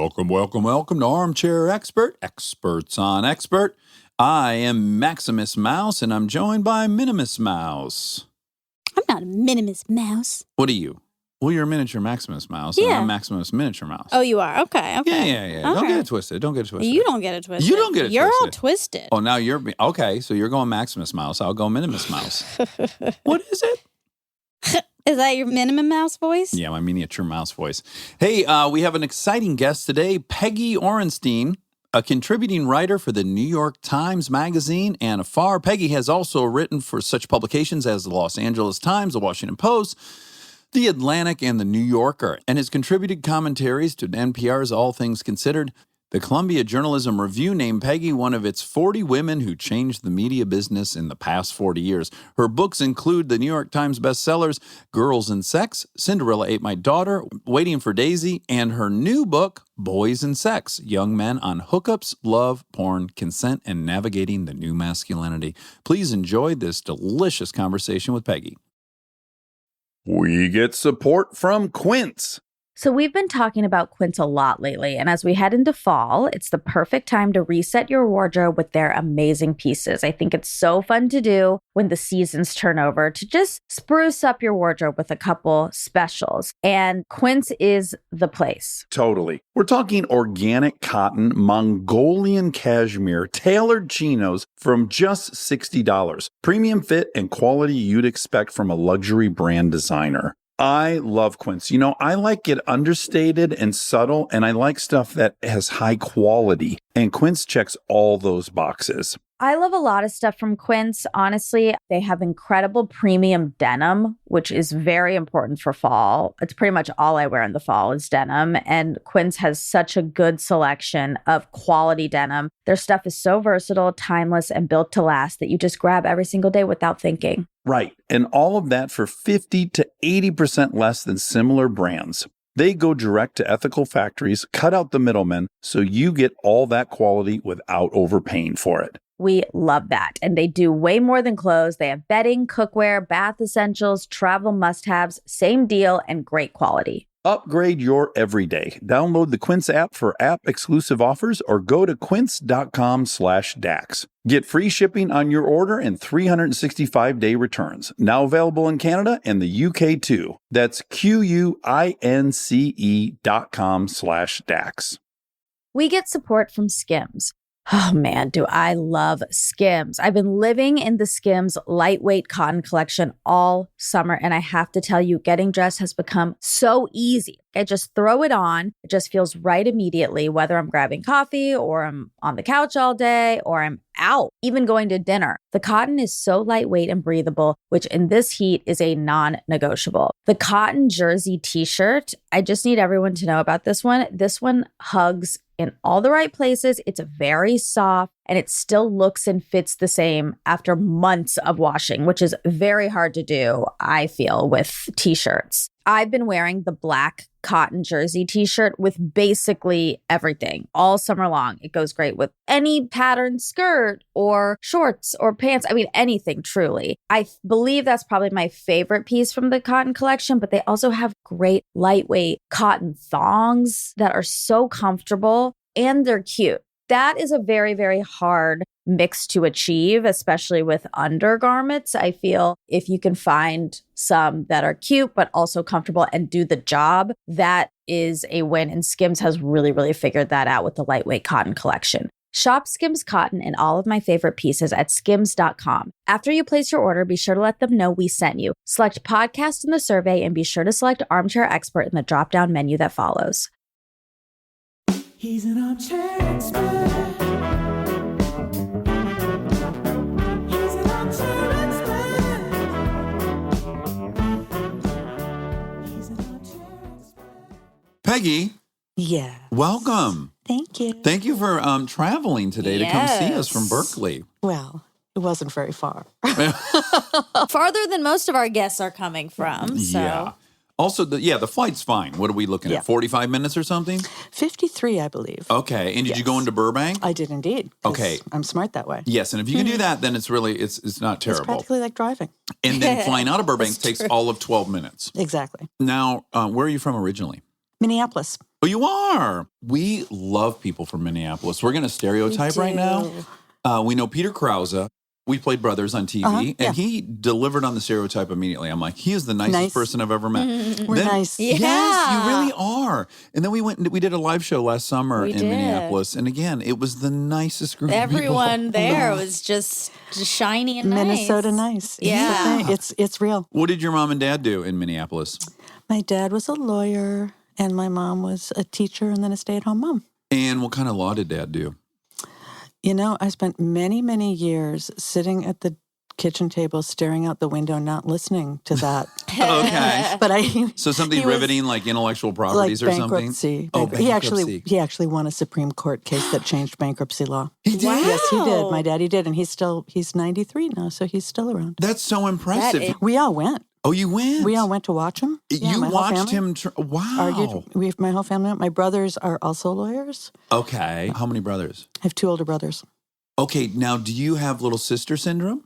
Welcome to Armchair Expert, Experts on Expert. I am Maximus Mouse, and I'm joined by Minimus Mouse. I'm not a Minimus Mouse. What are you? Well, you're a miniature Maximus Mouse, Yeah. and I'm Maximus Miniature Mouse. Oh, you are? Okay. Yeah. All Don't right. get it twisted. You don't get it twisted. You don't get it You're twisted. all twisted. Oh, now you're... Okay, so you're going Maximus Mouse. I'll go Minimus Mouse. What is it? Is that your minimum mouse voice? Yeah, my miniature mouse voice. Hey, we have an exciting guest today, Peggy Orenstein, a contributing writer for the New York Times Magazine and Afar. Peggy has also written for such publications as the Los Angeles Times, the Washington Post, the Atlantic, and the New Yorker, and has contributed commentaries to NPR's All Things Considered. The Columbia Journalism Review named Peggy one of its 40 women who changed the media business in the past 40 years. Her books include the New York Times bestsellers Girls and Sex, Cinderella Ate My Daughter, Waiting for Daisy, and her new book, Boys and Sex, Young Men on Hookups, Love, Porn, Consent, and Navigating the New Masculinity. Please enjoy this delicious conversation with Peggy. We get support from Quince. So we've been talking about Quince a lot lately, and as we head into fall, it's the perfect time to reset your wardrobe with their amazing pieces. I think it's so fun to do when the seasons turn over to just spruce up your wardrobe with a couple specials, and Quince is the place. Totally. We're talking organic cotton, Mongolian cashmere, tailored chinos from just $60. Premium fit and quality you'd expect from a luxury brand designer. I love Quince. You know, I like it understated and subtle, and I like stuff that has high quality. And Quince checks all those boxes. I love a lot of stuff from Quince. Honestly, they have incredible premium denim, which is very important for fall. It's pretty much all I wear in the fall is denim. And Quince has such a good selection of quality denim. Their stuff is so versatile, timeless, and built to last that you just grab every single day without thinking. Right. And all of that for 50 to 80% less than similar brands. They go direct to ethical factories, cut out the middlemen, so you get all that quality without overpaying for it. We love that. And they do way more than clothes. They have bedding, cookware, bath essentials, travel must-haves, same deal, and great quality. Upgrade your everyday. Download the Quince app for app-exclusive offers or go to quince.com/dax. Get free shipping on your order and 365-day returns. Now available in Canada and the UK too. That's QUINCE.com/dax. We get support from Skims. Oh man, do I love Skims. I've been living in the Skims lightweight cotton collection all summer, and I have to tell you, getting dressed has become so easy. I just throw it on. It just feels right immediately, whether I'm grabbing coffee or I'm on the couch all day or I'm out, even going to dinner. The cotton is so lightweight and breathable, which in this heat is a non-negotiable. The cotton jersey t-shirt, I just need everyone to know about this one. This one hugs in all the right places. It's very soft and it still looks and fits the same after months of washing, which is very hard to do, I feel, with t-shirts. I've been wearing the black cotton jersey t-shirt with basically everything all summer long. It goes great with any patterned skirt or shorts or pants. I mean, anything truly. I believe that's probably my favorite piece from the cotton collection, but they also have great lightweight cotton thongs that are so comfortable and they're cute. That is a very, very hard mix to achieve, especially with undergarments. I feel if you can find some that are cute, but also comfortable and do the job, that is a win. And Skims has really, really figured that out with the lightweight cotton collection. Shop Skims cotton and all of my favorite pieces at skims.com. After you place your order, be sure to let them know we sent you. Select podcast in the survey and be sure to select Armchair Expert in the drop-down menu that follows. He's an armchair expert. He's an armchair expert. He's an armchair expert. Peggy, Yeah. welcome. Thank you. Thank you for traveling today to come see us from Yes. Berkeley. Well, it wasn't very far. Farther than most of our guests are coming from. So. Yeah. Also, the flight's fine. What are we looking Yeah. at? 45 minutes or something? 53, I believe. Okay. And did you Yes. go into Burbank? I did indeed. 'Cause Okay. I'm smart that way. Yes. And if you can do that, then it's really, it's not It's terrible. practically like driving. And then flying out of Burbank That's takes true. all of 12 minutes. Exactly. Now, where are you from originally? Minneapolis. Oh, you are. We love people from Minneapolis. We're going to stereotype right now. We know Peter Krause. We played Brothers on TV, and he delivered on the stereotype immediately. I'm like, he is the nicest person I've ever met. We're nice. Yeah. Yes, you really are. And then we did a live show last summer in Minneapolis, and again, it was the nicest group of people. Everyone there was just shiny and nice. Minnesota nice. Yeah. It's real. What did your mom and dad do in Minneapolis? My dad was a lawyer, and my mom was a teacher and then a stay-at-home mom. And what kind of law did dad do? You know, I spent many, many years sitting at the kitchen table, staring out the window, not listening to that. Okay. But So something riveting like intellectual properties like or something? bankruptcy. Oh, He actually won a Supreme Court case that changed bankruptcy law. He did? Wow. Yes, he did. My daddy did, and he's 93 now, so he's still around. That's so impressive. That is- We all went. Oh, you went? We all went to watch him. Yeah, You my whole watched family him? Wow. Argued. My whole family went. My brothers are also lawyers. Okay. How many brothers? I have 2 older brothers. Okay. Now, do you have little sister syndrome?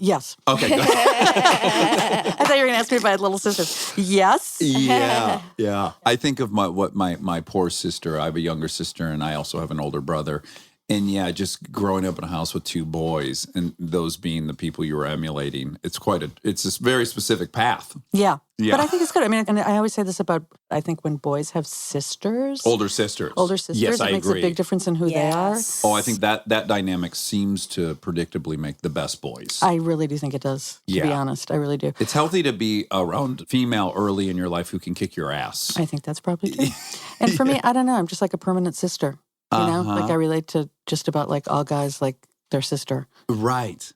Yes. Okay. Good. I thought you were going to ask me if I had little sisters. Yes. Yeah. Yeah. I think of my poor sister. I have a younger sister, and I also have an older brother. And yeah, just growing up in a house with 2 boys, and those being the people you were emulating, it's a very specific path. Yeah. Yeah. But I think it's good. I mean, and I always say this about, I think when boys have sisters. Older sisters. it Yes, I makes agree. a big difference in who they are. Oh, I think that dynamic seems to predictably make the best boys. I really do think it does, to be honest. I really do. It's healthy to be around female early in your life who can kick your ass. I think that's probably true. And for me, I don't know. I'm just like a permanent sister. You know, like I relate to just about like all guys like their sister. Right.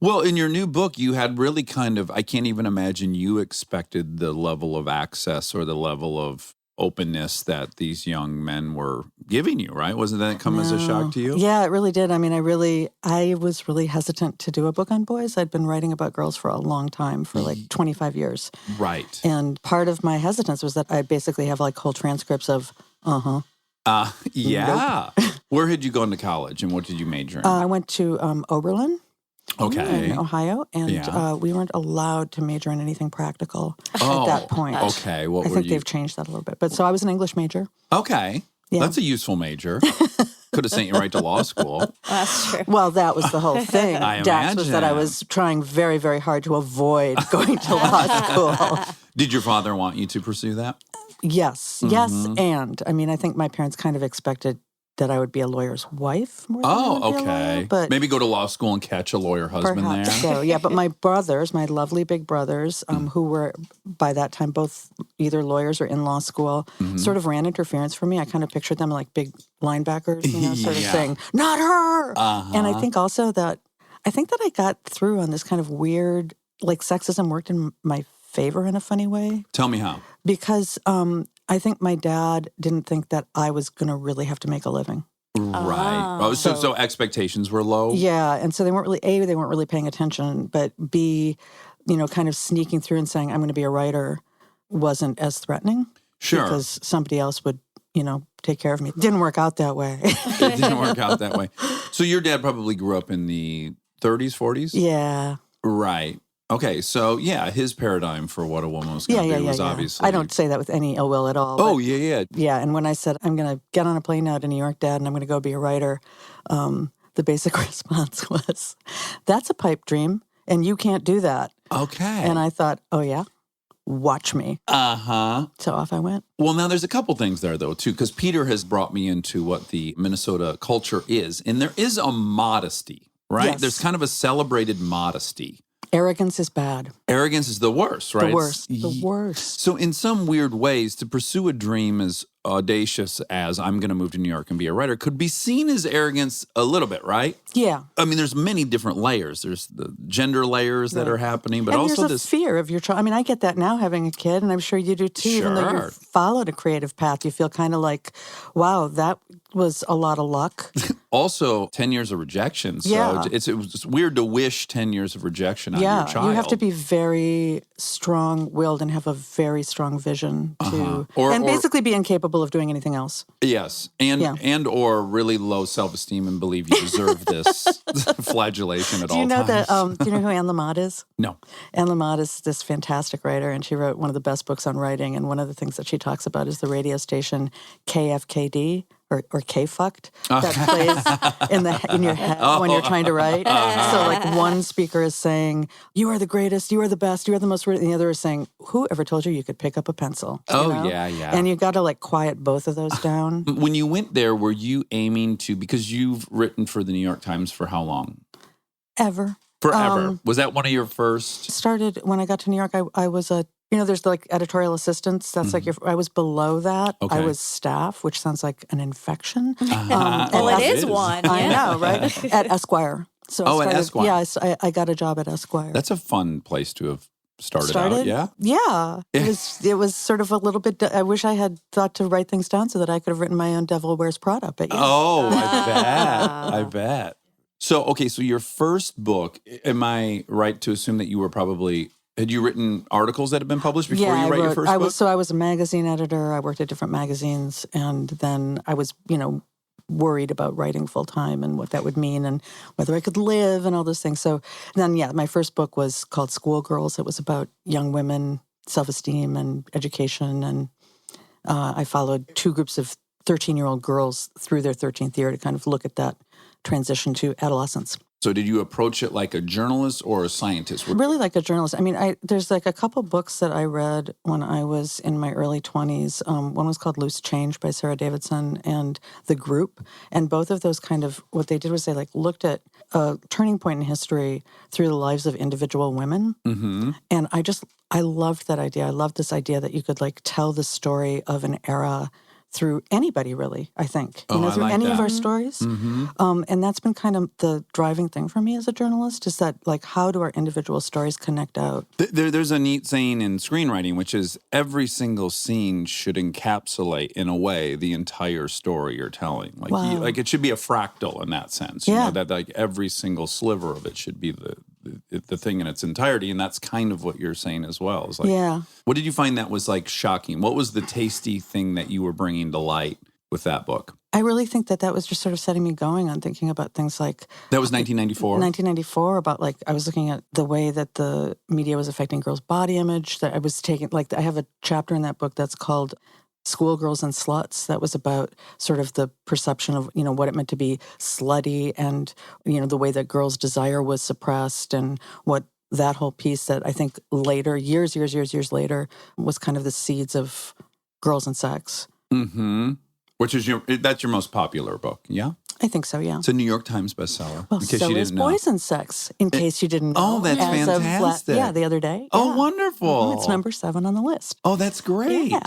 Well, in your new book, you had really I can't even imagine you expected the level of access or the level of openness that these young men were giving you, right? Wasn't that come as a shock to you? Yeah, it really did. I mean, I was really hesitant to do a book on boys. I'd been writing about girls for a long time, for like 25 years. Right. And part of my hesitance was that I basically have like whole transcripts of, Yeah. Where had you gone to college and what did you major in? I went to Oberlin. Okay. In Ohio, and we weren't allowed to major in anything practical at that point. Okay. I think they've changed that a little bit. But so I was an English major. Okay. Yeah. That's a useful major. Could have sent you right to law school. That's true. Well, that was the whole thing. I Dax was that I imagine. was trying very, very hard to avoid going to law school. Did your father want you to pursue that? Yes. And I mean, I think my parents kind of expected that I would be a lawyer's wife more than I would be a lawyer, but maybe go to law school and catch a lawyer husband perhaps there. so. Yeah, but my brothers, my lovely big brothers, who were by that time both either lawyers or in law school, sort of ran interference for me. I kind of pictured them like big linebackers, you know, sort of saying, "Not her." And I think also that I got through on this kind of weird, like sexism worked in my favor in a funny way. Tell me how. Because I think my dad didn't think that I was going to really have to make a living. Right. Oh, so expectations were low? Yeah. And so they weren't really paying attention, but B, you know, kind of sneaking through and saying, I'm going to be a writer wasn't as threatening. Sure. Because somebody else would, you know, take care of me. It didn't work out that way. It didn't work out that way. So your dad probably grew up in the 30s, 40s? Yeah. Right. Okay, so yeah, his paradigm for what a woman was going to be was obviously... I don't say that with any ill will at all. Oh, but, yeah. Yeah, and when I said, I'm going to get on a plane now to New York, Dad, and I'm going to go be a writer, the basic response was, that's a pipe dream, and you can't do that. Okay. And I thought, oh yeah? Watch me. Uh-huh. So off I went. Well, now there's a couple things there, though, too, because Peter has brought me into what the Minnesota culture is, and there is a modesty, right? Yes. There's kind of a celebrated modesty. Arrogance is bad. Arrogance is the worst, right? The worst. So in some weird ways, to pursue a dream as audacious as I'm going to move to New York and be a writer could be seen as arrogance a little bit, right? Yeah. I mean, there's many different layers. There's the gender layers that are happening, but and also there's this a fear of your child. I mean, I get that now having a kid, and I'm sure you do too. Even though Sure. you've followed a creative path, you feel kind of like, wow, that was a lot of luck. Also 10 years of rejection. So Yeah. it was just weird to wish 10 years of rejection on your child. You have to be very strong-willed and have a very strong vision to, Or basically be incapable incapable of doing anything else. Yes. And or really low self-esteem and believe you deserve this flagellation at all times. Do you know who Anne Lamott is? No. Anne Lamott is this fantastic writer, and she wrote one of the best books on writing. And one of the things that she talks about is the radio station KFKD or K-fucked that plays in your head when you're trying to write. So like one speaker is saying, "You are the greatest, you are the best, you are the most," and the other is saying, "Who ever told you could pick up a pencil?" You know? Yeah. And you got to like quiet both of those down. When you went there, were you aiming to, because you've written for the New York Times for how long? Ever. Forever. Was that one of your first? Started when I got to New York. I was there's like editorial assistants. That's like I was below that. Okay. I was staff, which sounds like an infection. Well, it is one. I yeah. know, right? At Esquire. So at Esquire. Yeah, I got a job at Esquire. That's a fun place to have started out, yeah? Yeah. It was sort of a little bit, I wish I had thought to write things down so that I could have written my own Devil Wears Prada. But yeah. Oh, I bet. So your first book, am I right to assume that you were probably, had you written articles that had been published before you write your first book? I was a magazine editor. I worked at different magazines, and then I was, worried about writing full time and what that would mean and whether I could live and all those things. So then, my first book was called Schoolgirls. It was about young women, self-esteem and education. And I followed two groups of 13-year-old girls through their 13th year to kind of look at that transition to adolescence. So did you approach it like a journalist or a scientist? Really like a journalist. I mean, there's like a couple books that I read when I was in my early 20s. One was called Loose Change by Sarah Davidson and The Group. And both of those kind of, what they did was they like looked at a turning point in history through the lives of individual women. Mm-hmm. And I loved that idea. I loved this idea that you could like tell the story of an era through anybody, really, I think. Through like any that. of our stories. Mm-hmm. And that's been kind of the driving thing for me as a journalist, is that, like, how do our individual stories connect out? There's a neat saying in screenwriting, which is every single scene should encapsulate, in a way, the entire story you're telling. Like, Wow. like it should be a fractal in that sense. You know, that like every single sliver of it should be the thing in its entirety. And that's kind of what you're saying as well. It's like, what did you find that was like shocking? What was the tasty thing that you were bringing to light with that book? I really think that was just sort of setting me going on thinking about things like... That was 1994? 1994, about like, I was looking at the way that the media was affecting girls' body image, that I was taking, like, I have a chapter in that book that's called Schoolgirls and Sluts, that was about sort of the perception of, what it meant to be slutty and, the way that girls' desire was suppressed and what that whole piece that I think later, years later, was kind of the seeds of Girls and Sex. Mm-hmm. Which is that's your most popular book, yeah? I think so, yeah. It's a New York Times bestseller. Well, in case so you is didn't know. Boys and Sex, in case you didn't know. Oh, that's fantastic. The other day. Oh, Yeah. wonderful. It's number 7 on the list. Oh, that's great. Yeah.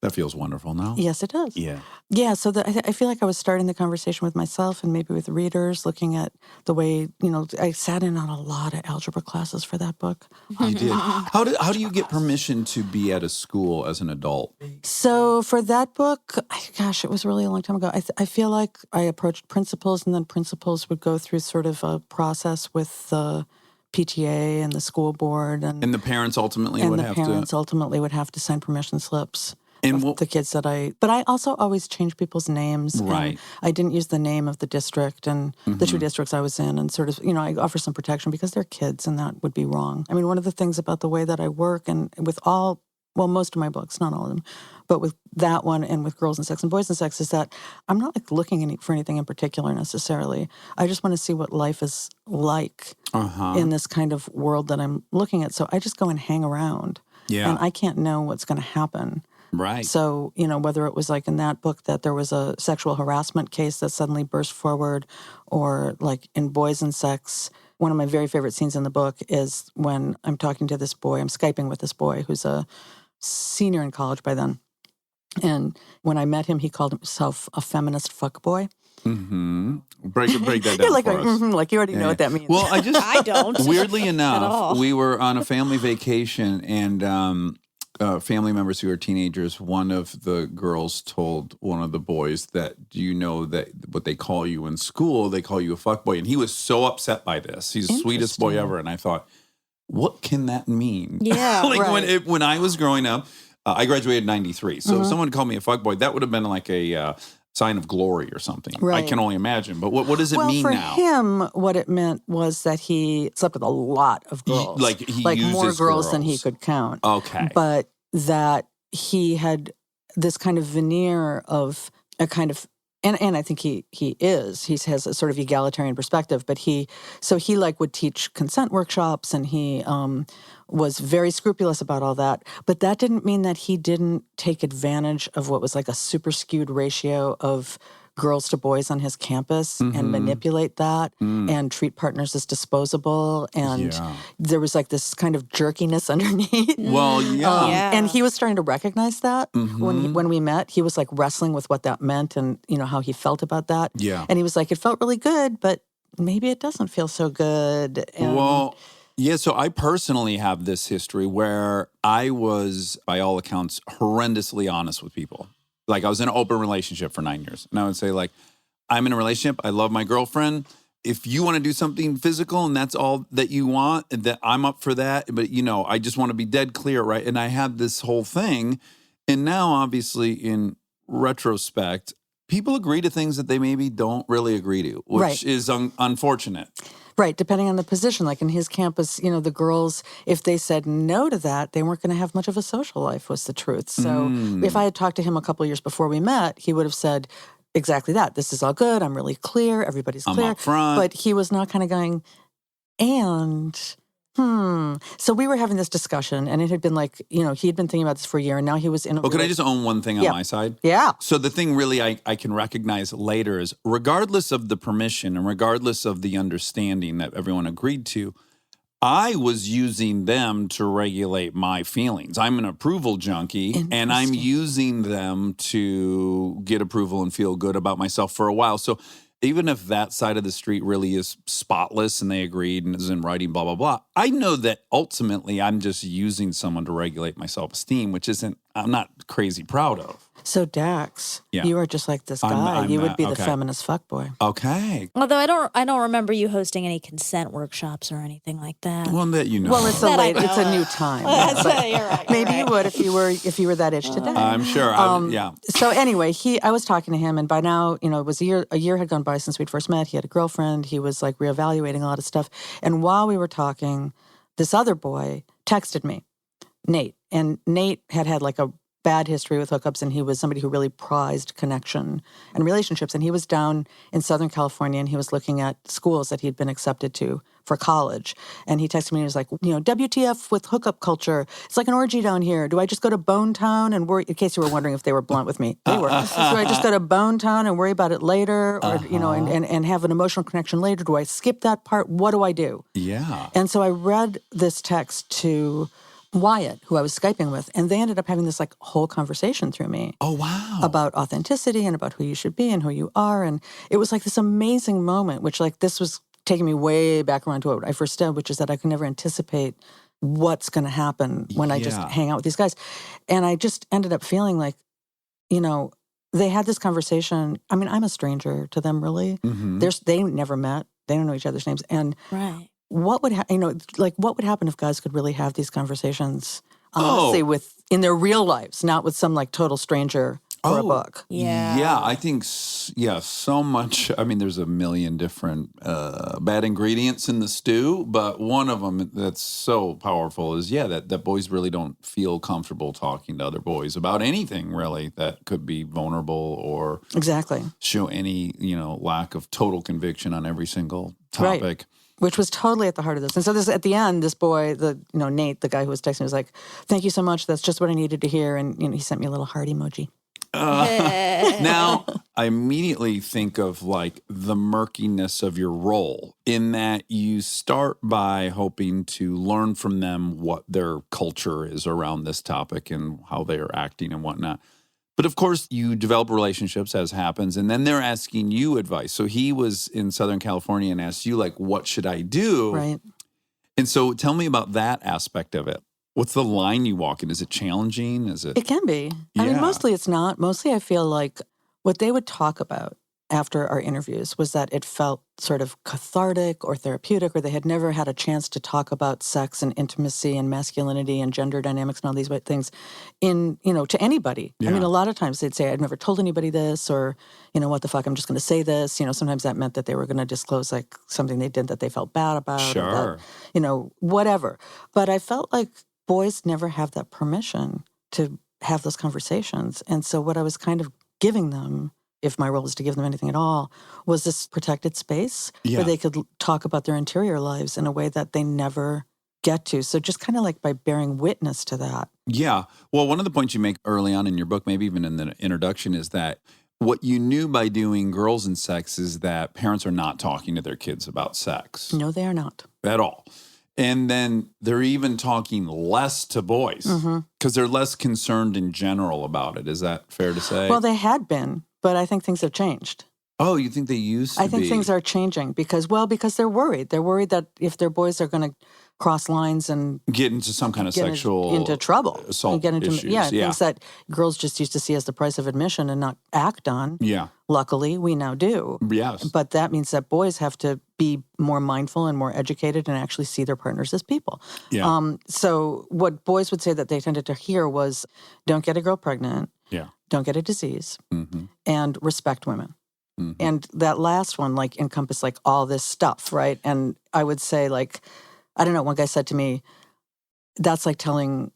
That feels wonderful now. Yes, it does. Yeah. Yeah, so I feel like I was starting the conversation with myself and maybe with readers, looking at the way, I sat in on a lot of algebra classes for that book. You did. How do you get permission to be at a school as an adult? So for that book, it was really a long time ago. I feel like I approached principals, and then principals would go through sort of a process with the PTA and the school board. And the parents ultimately would have to sign permission slips. And the kids but I also always change people's names. Right. And I didn't use the name of the district and the two districts I was in, and sort of, I offer some protection because they're kids and that would be wrong. I mean, one of the things about the way that I work and with most of my books, not all of them, but with that one and with Girls and Sex and Boys and Sex, is that I'm not like looking for anything in particular necessarily. I just want to see what life is like in this kind of world that I'm looking at. So I just go and hang around. Yeah. And I can't know what's going to happen. Right. So, whether it was like in that book that there was a sexual harassment case that suddenly burst forward, or like in Boys and Sex, one of my very favorite scenes in the book is when I'm talking to this boy, I'm Skyping with this boy who's a senior in college by then. And when I met him, he called himself a feminist fuckboy. Mm-hmm. Break that down You're like, for us. like you already know what that means. Well, I don't. Weirdly At enough, all. we were on a family vacation, and family members who are teenagers, one of the girls told one of the boys that, do you know that what they call you in school, they call you a fuckboy? And he was so upset by this. He's the sweetest boy ever. And I thought, what can that mean? Yeah, like right. when I was growing up, I graduated in 93. So if someone called me a fuckboy, that would have been like a sign of glory or something. Right. I can only imagine. But what does it mean for now? him, what it meant was that he slept with a lot of girls. He uses more girls than he could count. Okay. But that he had this kind of veneer of a kind of, and I think he has a sort of egalitarian perspective, but he like would teach consent workshops, and he was very scrupulous about all that. But that didn't mean that he didn't take advantage of what was like a super skewed ratio of girls to boys on his campus and manipulate that and treat partners as disposable. And there was like this kind of jerkiness underneath. Well, And he was starting to recognize that when we met. He was like wrestling with what that meant and, how he felt about that. Yeah. And he was like, it felt really good, but maybe it doesn't feel so good. And so I personally have this history where I was, by all accounts, horrendously honest with people. Like, I was in an open relationship for 9 years. And I would say, like, I'm in a relationship. I love my girlfriend. If you want to do something physical and that's all that you want, that I'm up for that. But, I just want to be dead clear, right? And I had this whole thing. And now, obviously, in retrospect, people agree to things that they maybe don't really agree to, which is unfortunate. Right, depending on the position. Like in his campus, the girls, if they said no to that, they weren't going to have much of a social life, was the truth. So if I had talked to him a couple of years before we met, he would have said exactly that. This is all good. I'm really clear. Everybody's clear. I'm up front. But he was not kind of going, So we were having this discussion, and it had been like, he had been thinking about this for a year, and now he was in a... Oh, can I just own one thing on my side? Yeah. So the thing really I can recognize later is, regardless of the permission and regardless of the understanding that everyone agreed to, I was using them to regulate my feelings. I'm an approval junkie, and I'm using them to get approval and feel good about myself for a while. So even if that side of the street really is spotless and they agreed and is in writing, blah, blah, blah, I know that ultimately I'm just using someone to regulate my self-esteem, which I'm not crazy proud of. So Dax, you are just like this guy. You would be the feminist fuckboy. Okay. Although I don't remember you hosting any consent workshops or anything like that. One that you know. Well, it's it's a new time. You're right. Maybe you would if you were that itch today. I'm sure. So anyway, I was talking to him, and by now, it was a year had gone by since we'd first met. He had a girlfriend. He was like reevaluating a lot of stuff. And while we were talking, this other boy texted me, Nate, and Nate had like a bad history with hookups, and he was somebody who really prized connection and relationships. And he was down in Southern California, and he was looking at schools that he'd been accepted to for college. And he texted me, and he was like, WTF with hookup culture. It's like an orgy down here. Do I just go to Bone Town and worry, in case you were wondering if they were blunt with me, they were. Do I just go to Bone Town and worry about it later, or, and have an emotional connection later? Do I skip that part? What do I do? Yeah. And so I read this text to Wyatt, who I was Skyping with, and they ended up having this like whole conversation through me. Oh, wow. About authenticity and about who you should be and who you are. And it was like this amazing moment, which like this was taking me way back around to what I first did, which is that I could never anticipate what's going to happen when I just hang out with these guys. And I just ended up feeling like, they had this conversation. I mean, I'm a stranger to them, really. Mm-hmm. They never met. They don't know each other's names. And what would what would happen if guys could really have these conversations, say in their real lives, not with some like total stranger or a book? Yeah, I think so much. I mean, there's a million different bad ingredients in the stew, but one of them that's so powerful is that boys really don't feel comfortable talking to other boys about anything really that could be vulnerable or show any lack of total conviction on every single topic. Right. Which was totally at the heart of this. And so at the end, this boy, Nate, the guy who was texting me, was like, "Thank you so much. That's just what I needed to hear." And he sent me a little heart emoji. Now, I immediately think of like the murkiness of your role in that you start by hoping to learn from them what their culture is around this topic and how they are acting and whatnot. But of course, you develop relationships as happens, and then they're asking you advice. So he was in Southern California and asked you, like, what should I do? Right. And so tell me about that aspect of it. What's the line you walk in? Is it challenging? Is it? It can be. I mean, mostly it's not. Mostly I feel like what they would talk about after our interviews was that it felt sort of cathartic or therapeutic, or they had never had a chance to talk about sex and intimacy and masculinity and gender dynamics and all these things to anybody. I mean, a lot of times they'd say, I've never told anybody this, or, what the fuck, I'm just going to say this. Sometimes that meant that they were going to disclose like something they did that they felt bad about. Sure. Or that, whatever. But I felt like boys never have that permission to have those conversations. And so what I was kind of giving them, if my role is to give them anything at all, was this protected space where they could talk about their interior lives in a way that they never get to. So just kind of like by bearing witness to that. Yeah. Well, one of the points you make early on in your book, maybe even in the introduction, is that what you knew by doing Girls and Sex is that parents are not talking to their kids about sex. No, they are not. At all. And then they're even talking less to boys because they're less concerned in general about it. Is that fair to say? Well, they had been, but I think things have changed. Oh, you think they used to I think be? things are changing because they're worried. They're worried that if their boys are going to cross lines and get into some kind of sexual into trouble, assault and get into issues. things that girls just used to see as the price of admission and not act on. Yeah. Luckily, we now do. Yes. But that means that boys have to be more mindful and more educated and actually see their partners as people. Yeah. So what boys would say that they tended to hear was, don't get a girl pregnant. Yeah. Don't get a disease. And respect women. And that last one encompassed all this stuff, right? And I would say I don't know, one guy said to me, that's like telling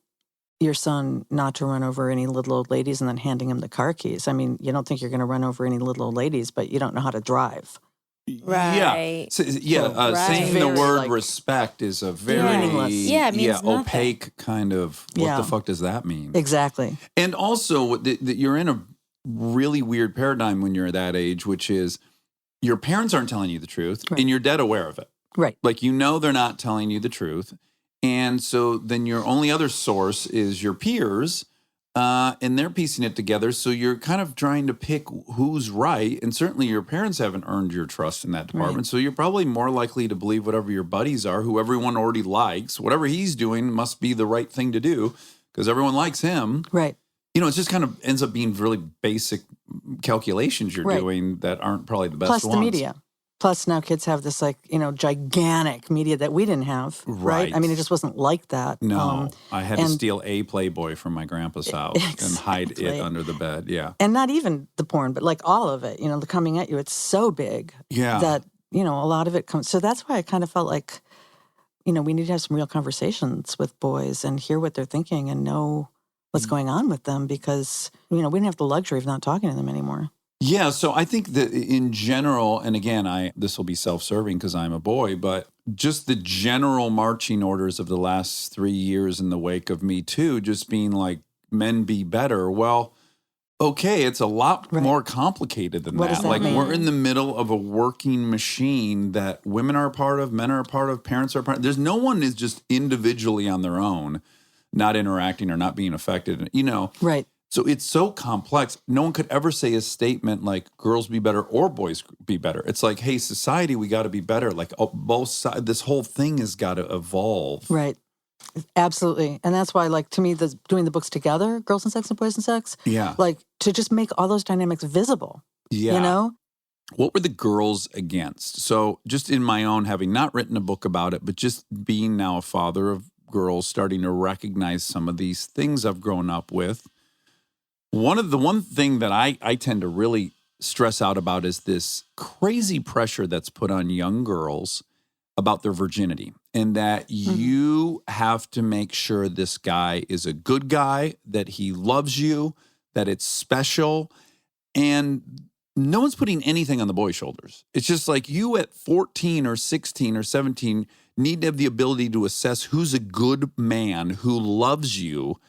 your son not to run over any little old ladies and then handing him the car keys. I mean, you don't think you're going to run over any little old ladies, but you don't know how to drive. Right. Yeah. Saying the word respect is a very meaningless. Yeah, it means nothing. opaque kind of, what the fuck does that mean? Exactly. And also, you're in a really weird paradigm when you're that age, which is your parents aren't telling you the truth and you're dead aware of it. Right. They're not telling you the truth. And so then your only other source is your peers, and they're piecing it together. So you're kind of trying to pick who's right. And certainly your parents haven't earned your trust in that department. Right. So you're probably more likely to believe whatever your buddies are, who everyone already likes. Whatever he's doing must be the right thing to do because everyone likes him. Right. It just kind of ends up being really basic calculations you're doing that aren't probably the best ones. Plus the media. Plus now kids have this gigantic media that we didn't have, right? I mean, it just wasn't like that. No, I had to steal a Playboy from my grandpa's house and hide it under the bed, And not even the porn, but all of it, the coming at you, it's so big that, a lot of it comes. So that's why I kind of felt like, we need to have some real conversations with boys and hear what they're thinking and know what's going on with them because, we didn't have the luxury of not talking to them anymore. Yeah, so I think that in general, and again, this will be self-serving because I'm a boy, but just the general marching orders of the last 3 years in the wake of Me Too, just being like, men be better. Well, okay, it's a lot more complicated than what that. Does that mean? We're in the middle of a working machine that women are a part of, men are a part of, parents are a part of. There's no one is just individually on their own, not interacting or not being affected, Right. So it's so complex. No one could ever say a statement like girls be better or boys be better. It's like, hey, society, we got to be better. Both sides, this whole thing has got to evolve. Right. Absolutely. And that's why, to me, doing the books together, Girls and Sex and Boys and Sex, to just make all those dynamics visible. Yeah. What were the girls against? So just in my own, having not written a book about it, but just being now a father of girls, starting to recognize some of these things I've grown up with. One thing that I tend to really stress out about is this crazy pressure that's put on young girls about their virginity and that you have to make sure this guy is a good guy, that he loves you, that it's special. And no one's putting anything on the boy's shoulders. It's just like you at 14 or 16 or 17 need to have the ability to assess who's a good man who loves you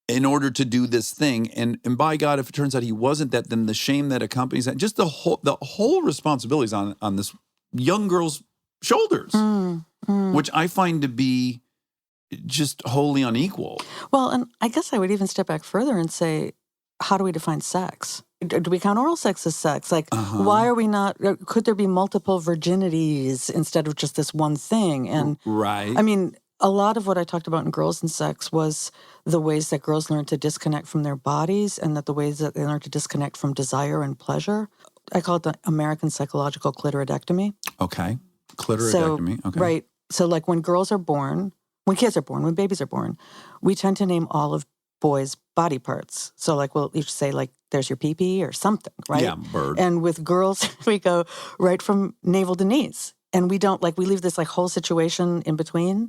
in order to do this thing. And by God, if it turns out he wasn't that, then the shame that accompanies that, just the whole responsibility is on this young girl's shoulders, which I find to be just wholly unequal. Well, and I guess I would even step back further and say, how do we define sex? Do we count oral sex as sex? Why are we not, could there be multiple virginities instead of just this one thing? And right. I mean, a lot of what I talked about in Girls and Sex was the ways that girls learn to disconnect from their bodies and that the ways that they learn to disconnect from desire and pleasure. I call it the American psychological clitoridectomy. Okay. Clitoridectomy. Okay. Right. So like when kids are born, when babies are born, we tend to name all of boys' body parts. So like we'll each say like, there's your pee-pee or something, right? Yeah, bird. And with girls, we go right from navel to knees. And we don't we leave this like whole situation in between,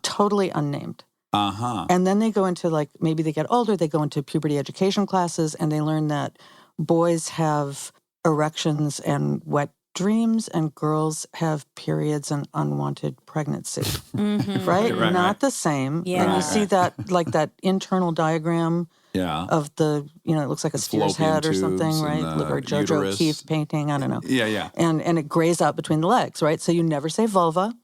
totally unnamed. And then they go into like, maybe they get older, they go into puberty education classes and they learn that boys have erections and wet dreams and girls have periods and unwanted pregnancy. Right? Not the same. Yeah. And you see that like that internal diagram of the, it looks like a steer's head or something, right? Or Jojo uterus. O'Keefe painting, I don't know. Yeah. And it grays out between the legs, right? So you never say vulva.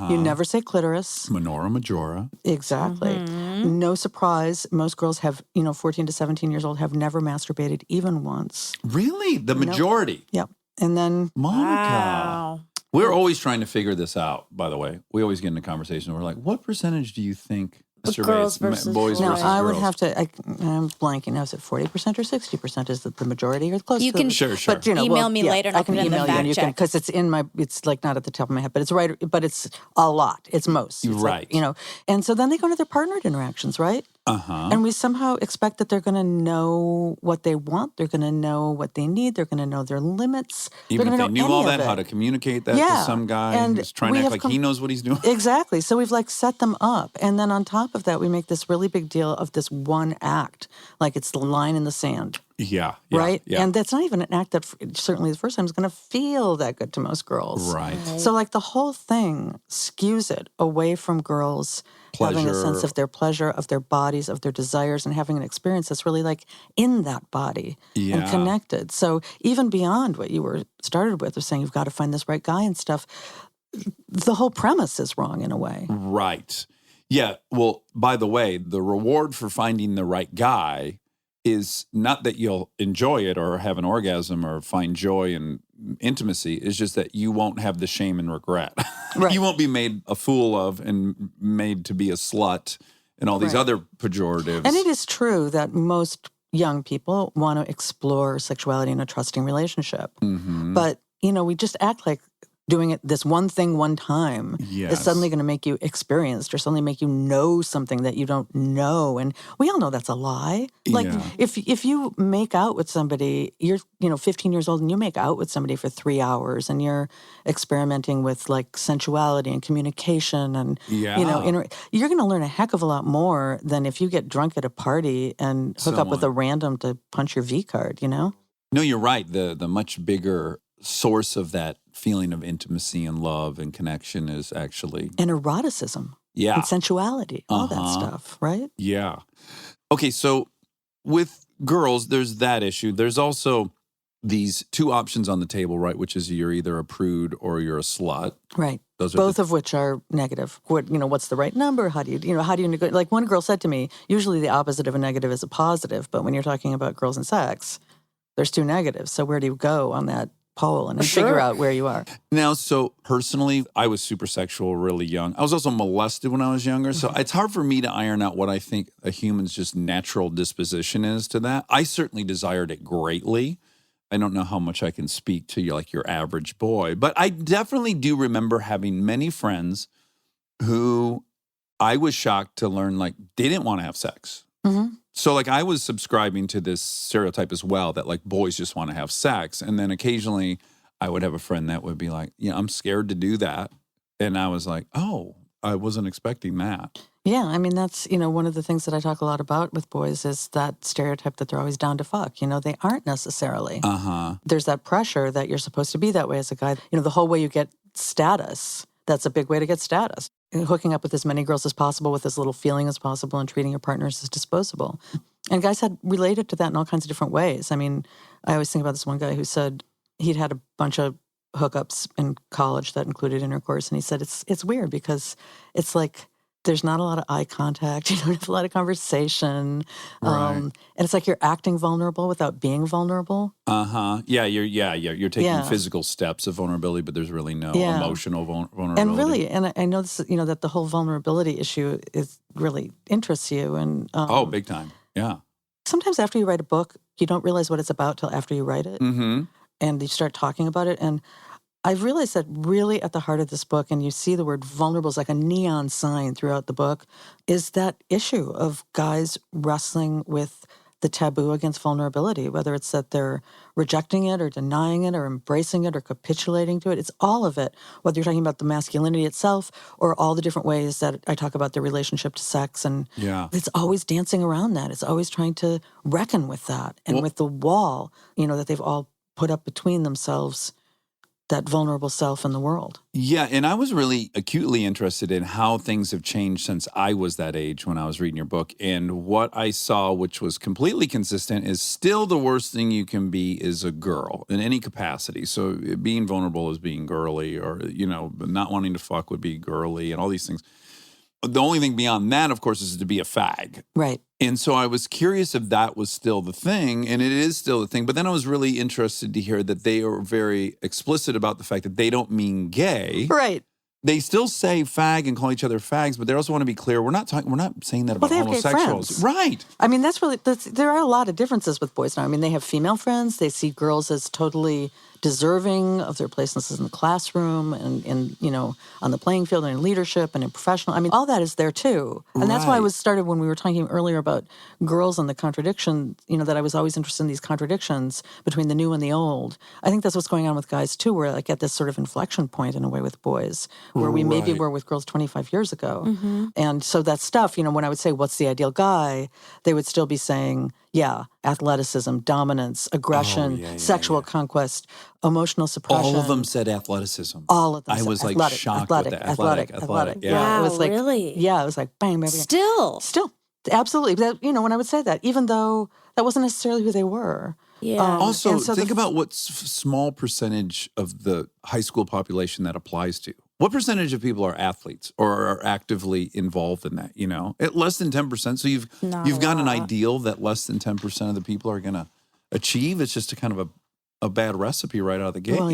You never say clitoris. Minora majora. Exactly. No surprise. Most girls have, 14 to 17 years old have never masturbated even once. Really? The majority? Yep. And then Monica. Wow. We're always trying to figure this out, by the way. We always get into conversation. We're like, what percentage do you think girls surveys versus boys boys. versus I would girls? have to, I'm blanking now. Is it 40% or 60%? Is the majority or close You to can Sure. But, email me later and I I'll can put it in the email you and fact you can, check. because it's like not at the top of my head, but it's right, but it's a lot. It's most. It's Right. Like, and so then they go to their partnered interactions, right? And we somehow expect that they're going to know what they want. They're going to know what they need. They're going to know their limits. Even they're if going they to know knew all any of that, it. how to communicate that to Yeah. some guy And who's trying we to act have like he knows what he's doing. Exactly. So we've like set them up. And then on top of that, we make this really big deal of this one act. Like it's the line in the sand. Yeah. Right? Yeah. And that's not even an act that certainly the first time is going to feel that good to most girls. Right. So like the whole thing skews it away from girls having a sense Pleasure. of their pleasure, of their bodies, of their desires, and having an experience that's really like in that body Yeah. and connected. So even beyond what you were started with, of saying you've got to find this right guy and stuff, the whole premise is wrong in a way. Right. Yeah. Well, by the way, the reward for finding the right guy is not that you'll enjoy it or have an orgasm or find joy and intimacy. It's just that you won't have the shame and regret. Right. You won't be made a fool of and made to be a slut and all these Right. other pejoratives. And it is true that most young people want to explore sexuality in a trusting relationship. But, we just act like doing it this one thing one time Yes. is suddenly going to make you experienced or suddenly make you know something that you don't know. And we all know that's a lie. Like Yeah. if you make out with somebody, you're 15 years old and you make out with somebody for 3 hours and you're experimenting with like sensuality and communication and Yeah. you're going to learn a heck of a lot more than if you get drunk at a party and hook up with a random to punch your V card, No, you're right. The much bigger source of that feeling of intimacy and love and connection is actually and eroticism yeah. and sensuality, all that stuff, right? Yeah. Okay, so with girls, there's that issue. There's also these two options on the table, right? Which is you're either a prude or you're a slut. Right. Those are Both of which are negative. What's the right number? How do you negotiate? Like one girl said to me, usually the opposite of a negative is a positive, but when you're talking about girls and sex, there's two negatives. So where do you go on that pole and figure out where you are? Now, so personally, I was super sexual really young. I was also molested when I was younger. So it's hard for me to iron out what I think a human's just natural disposition is to that. I certainly desired it greatly. I don't know how much I can speak to your average boy, but I definitely do remember having many friends who I was shocked to learn they didn't want to have sex. So I was subscribing to this stereotype as well that boys just want to have sex. And then occasionally I would have a friend that would be like, yeah, I'm scared to do that. And I was like, oh, I wasn't expecting that. Yeah, I mean, that's, one of the things that I talk a lot about with boys is that stereotype that they're always down to fuck. They aren't necessarily. There's that pressure that you're supposed to be that way as a guy. The whole way you get status, that's a big way to get status. Hooking up with as many girls as possible with as little feeling as possible and treating your partners as disposable. And guys had related to that in all kinds of different ways. I mean, I always think about this one guy who said he'd had a bunch of hookups in college that included intercourse. And he said, it's weird because it's like there's not a lot of eye contact. You don't have a lot of conversation. Right. And it's like you're acting vulnerable without being vulnerable. Yeah, you're taking physical steps of vulnerability, but there's really no emotional vulnerability. And really, and I know this, that the whole vulnerability issue is really interests you. And big time. Yeah. sometimes after you write a book, you don't realize what it's about till after you write it. Mm-hmm. and you start talking about it. And I've realized that really at the heart of this book, and you see the word vulnerable is like a neon sign throughout the book, is that issue of guys wrestling with the taboo against vulnerability, whether it's that they're rejecting it or denying it or embracing it or capitulating to it. It's all of it, whether you're talking about the masculinity itself or all the different ways that I talk about the relationship to sex. And it's always dancing around that. It's always trying to reckon with that and with the wall, that they've all put up between themselves, that vulnerable self in the world. Yeah, and I was really acutely interested in how things have changed since I was that age when I was reading your book. And what I saw, which was completely consistent, is still the worst thing you can be is a girl in any capacity. So being vulnerable is being girly, or, not wanting to fuck would be girly and all these things. The only thing beyond that, of course, is to be a fag. Right. And so I was curious if that was still the thing, and it is still the thing. But then I was really interested to hear that they are very explicit about the fact that they don't mean gay. Right. They still say fag and call each other fags, but they also want to be clear. We're not saying that about they have homosexuals. gay friends. Right. I mean, there are a lot of differences with boys now. I mean, they have female friends. They see girls as totally deserving of their places in the classroom and on the playing field and in leadership and in professional. I mean, all that is there too. And that's why I was started when we were talking earlier about girls and the contradiction, that I was always interested in these contradictions between the new and the old. I think that's what's going on with guys too, where like at this sort of inflection point in a way with boys, where we maybe were with girls 25 years ago. Mm-hmm. And so that stuff, when I would say, what's the ideal guy, they would still be saying, athleticism, dominance, aggression, sexual conquest, emotional suppression. All of them said athleticism. All of them. I was athletic, like shocked with that. Athletic. Yeah. Wow, It was like, really? Yeah, it was like bang, bang, bang. Still. Absolutely. That, when I would say that, even though that wasn't necessarily who they were. Yeah. Also, think about what small percentage of the high school population that applies to. What percentage of people are athletes or are actively involved in that? At less than 10%. So you've got an ideal that less than 10% of the people are going to achieve. It's just a kind of a bad recipe right out of the gates. Well,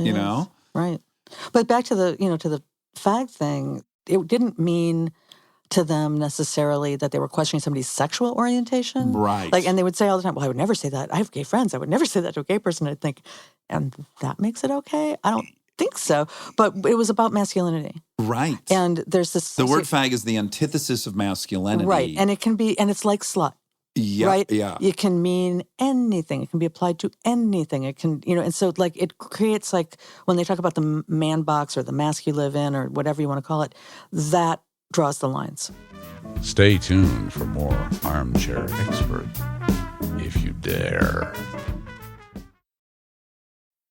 yeah, right. But back to the to the fag thing, it didn't mean to them necessarily that they were questioning somebody's sexual orientation. Right. And they would say all the time, well, I would never say that. I have gay friends. I would never say that to a gay person. I'd think, and that makes it okay? I don't think so. But it was about masculinity. Right. And there's this... The word fag is the antithesis of masculinity. Right. And it can be, and it's like slut. Yeah, right? Yeah. It can mean anything. It can be applied to anything. It can, and so like it creates like when they talk about the man box or the mask you live in or whatever you want to call it, that draws the lines. Stay tuned for more Armchair Expert, if you dare.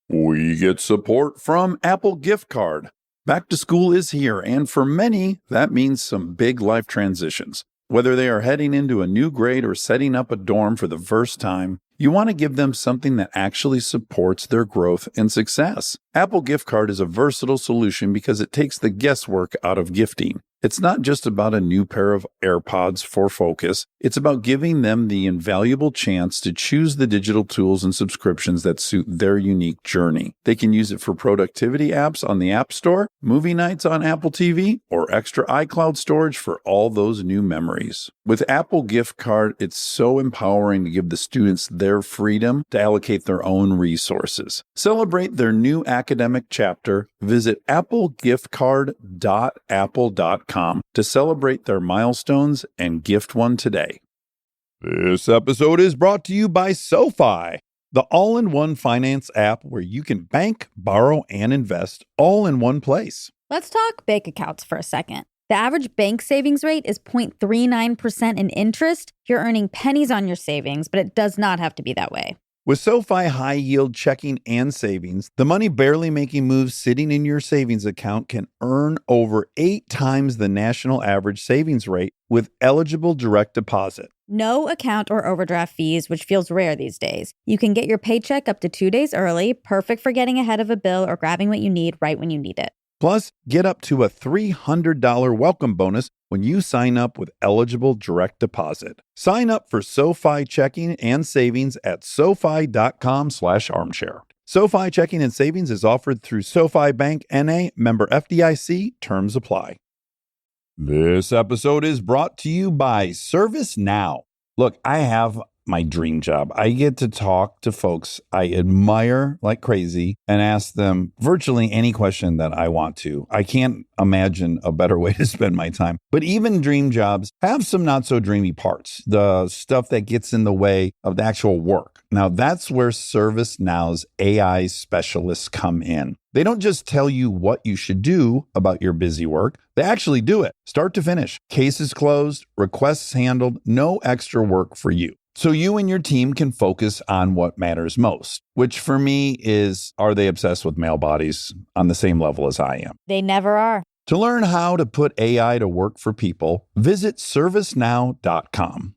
We get support from Apple Gift Card. Back to school is here, and for many, that means some big life transitions. Whether they are heading into a new grade or setting up a dorm for the first time, you want to give them something that actually supports their growth and success. Apple Gift Card is a versatile solution because it takes the guesswork out of gifting. It's not just about a new pair of AirPods for focus. It's about giving them the invaluable chance to choose the digital tools and subscriptions that suit their unique journey. They can use it for productivity apps on the App Store, movie nights on Apple TV, or extra iCloud storage for all those new memories. With Apple Gift Card, it's so empowering to give the students their freedom to allocate their own resources. Celebrate their new academic chapter. Visit applegiftcard.apple.com to celebrate their milestones and gift one today. This episode is brought to you by SoFi, the all-in-one finance app where you can bank, borrow, and invest all in one place. Let's talk bank accounts for a second. The average bank savings rate is 0.39% in interest. You're earning pennies on your savings, but it does not have to be that way. With SoFi high-yield checking and savings, the money barely making moves sitting in your savings account can earn over 8 times the national average savings rate with eligible direct deposit. No account or overdraft fees, which feels rare these days. You can get your paycheck up to 2 days early, perfect for getting ahead of a bill or grabbing what you need right when you need it. Plus, get up to a $300 welcome bonus when you sign up with eligible direct deposit. Sign up for SoFi checking and savings at SoFi.com/armchair. SoFi checking and savings is offered through SoFi Bank N.A., member FDIC. Terms apply. This episode is brought to you by ServiceNow. Look, I have my dream job. I get to talk to folks I admire like crazy and ask them virtually any question that I want to. I can't imagine a better way to spend my time. But even dream jobs have some not so dreamy parts, the stuff that gets in the way of the actual work. Now, that's where ServiceNow's AI specialists come in. They don't just tell you what you should do about your busy work. They actually do it, start to finish. Cases closed, requests handled, no extra work for you. So you and your team can focus on what matters most, which for me is, are they obsessed with male bodies on the same level as I am? They never are. To learn how to put AI to work for people, visit servicenow.com.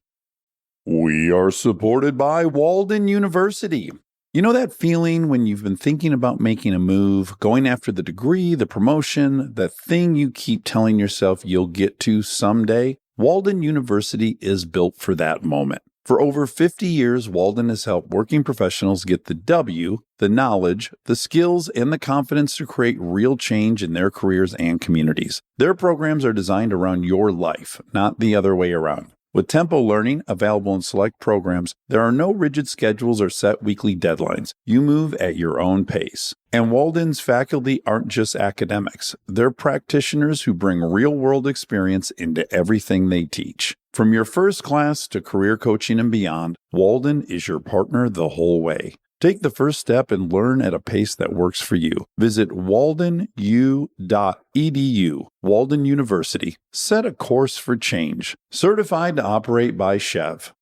We are supported by Walden University. You know that feeling when you've been thinking about making a move, going after the degree, the promotion, the thing you keep telling yourself you'll get to someday? Walden University is built for that moment. For over 50 years, Walden has helped working professionals get the W, the knowledge, the skills, and the confidence to create real change in their careers and communities. Their programs are designed around your life, not the other way around. With Tempo Learning available in select programs, there are no rigid schedules or set weekly deadlines. You move at your own pace. And Walden's faculty aren't just academics. They're practitioners who bring real-world experience into everything they teach. From your first class to career coaching and beyond, Walden is your partner the whole way. Take the first step and learn at a pace that works for you. Visit waldenu.edu. Walden University. Set a course for change. Certified to operate by Chev.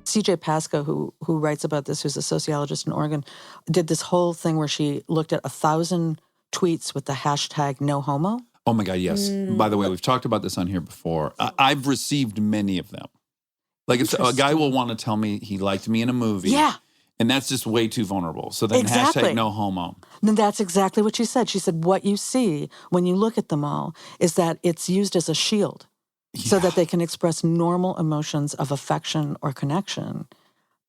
CJ Pascoe, who writes about this, who's a sociologist in Oregon, did this whole thing where she looked at 1,000 tweets with the hashtag no homo. Oh my God, yes. By the way, we've talked about this on here before. I've received many of them. Like if a guy will want to tell me he liked me in a movie. Yeah. And that's just way too vulnerable. So then hashtag no homo. And that's exactly what she said. She said, what you see when you look at them all is that it's used as a shield so that they can express normal emotions of affection or connection.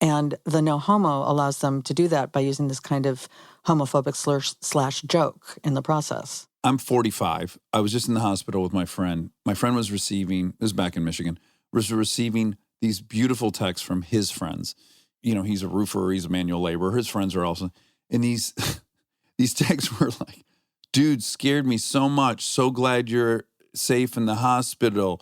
And the no homo allows them to do that by using this kind of homophobic slash joke in the process. I'm 45. I was just in the hospital with my friend. My friend was receiving, this was back in Michigan, was receiving these beautiful texts from his friends. You know, he's a roofer, he's a manual laborer. His friends are also, and these texts were like, dude, scared me so much. So glad you're safe in the hospital.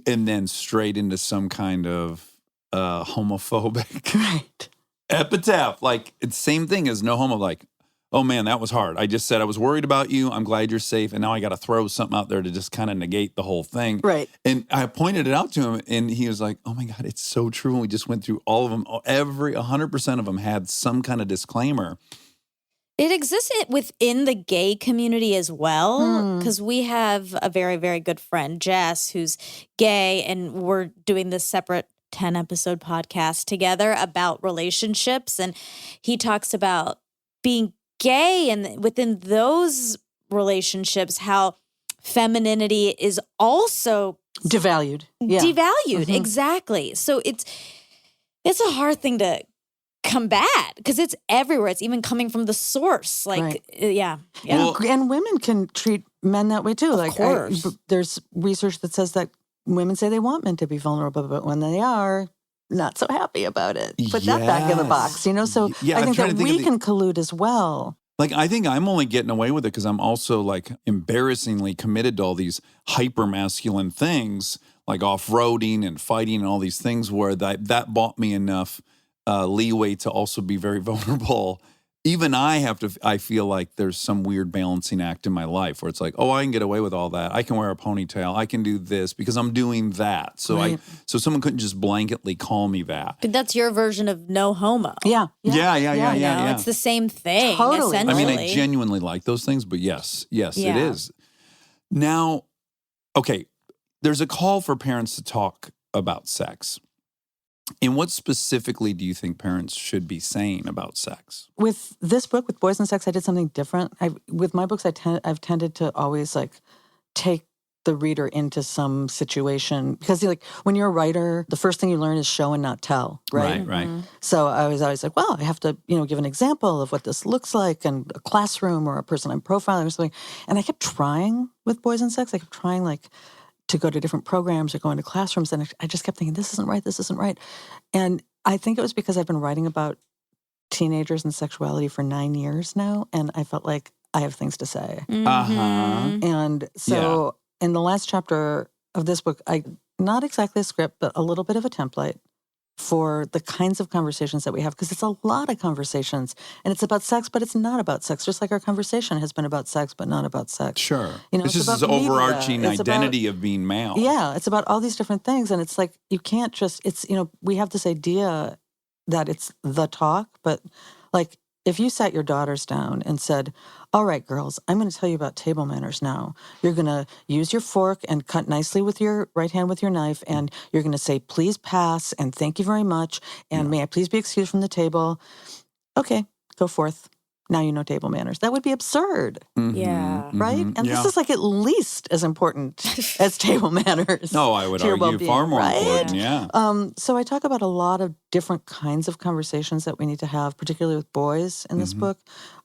And then straight into some kind of homophobic epitaph. Like, it's the same thing as no homo. Like, oh man, that was hard. I just said I was worried about you. I'm glad you're safe. And now I got to throw something out there to just kind of negate the whole thing. Right. And I pointed it out to him and he was like, oh my God, it's so true. And we just went through all of them. 100% of them had some kind of disclaimer. It exists within the gay community as well, because we have a very, very good friend, Jess, who's gay, and we're doing this separate 10-episode podcast together about relationships. And he talks about being gay and within those relationships, how femininity is also devalued. Exactly. So it's a hard thing to combat because it's everywhere. It's even coming from the source. Like, Well, and women can treat men that way too. Of course. There's research that says that women say they want men to be vulnerable, but when they are, not so happy about it. Put that back in the box, you know? So I think that we can collude as well. Like, I think I'm only getting away with it because I'm also like embarrassingly committed to all these hyper masculine things like off-roading and fighting and all these things where that bought me enough leeway to also be very vulnerable. Even I feel like there's some weird balancing act in my life where it's like, oh, I can get away with all that. I can wear a ponytail. I can do this because I'm doing that. So so someone couldn't just blanketly call me that. But that's your version of no homo. Yeah. It's the same thing, totally. essentially. I mean, I genuinely like those things, but yes, it is. Now, okay, there's a call for parents to talk about sex. And what specifically do you think parents should be saying about sex? With this book, with Boys and Sex, I did something different. With my books, I've tended to always like take the reader into some situation. Because like when you're a writer, the first thing you learn is show and not tell, right? Right. So I was always like, well, I have to, give an example of what this looks like in a classroom or a person I'm profiling or something. And I kept trying with boys and sex. I kept trying like to go to different programs or go into classrooms. And I just kept thinking, this isn't right. And I think it was because I've been writing about teenagers and sexuality for 9 years now. And I felt like I have things to say. And so in the last chapter of this book, not exactly a script, but a little bit of a template for the kinds of conversations that we have, because it's a lot of conversations and it's about sex, but it's not about sex, just like our conversation has been about sex, but not about sex. Sure. It's just about this media. overarching It's identity of being male. Yeah, it's about all these different things. And it's like, you can't just, we have this idea that it's the talk, but like, if you sat your daughters down and said, all right, girls, I'm going to tell you about table manners now. You're going to use your fork and cut nicely with your right hand with your knife. And you're going to say, please pass and thank you very much. And may I please be excused from the table? Okay, go forth. Now you know table manners. That would be absurd. Yeah. Right? And this is like at least as important as table manners. No, I would to your argue well-being, far more right? important. Yeah. So I talk about a lot of different kinds of conversations that we need to have, particularly with boys in this book,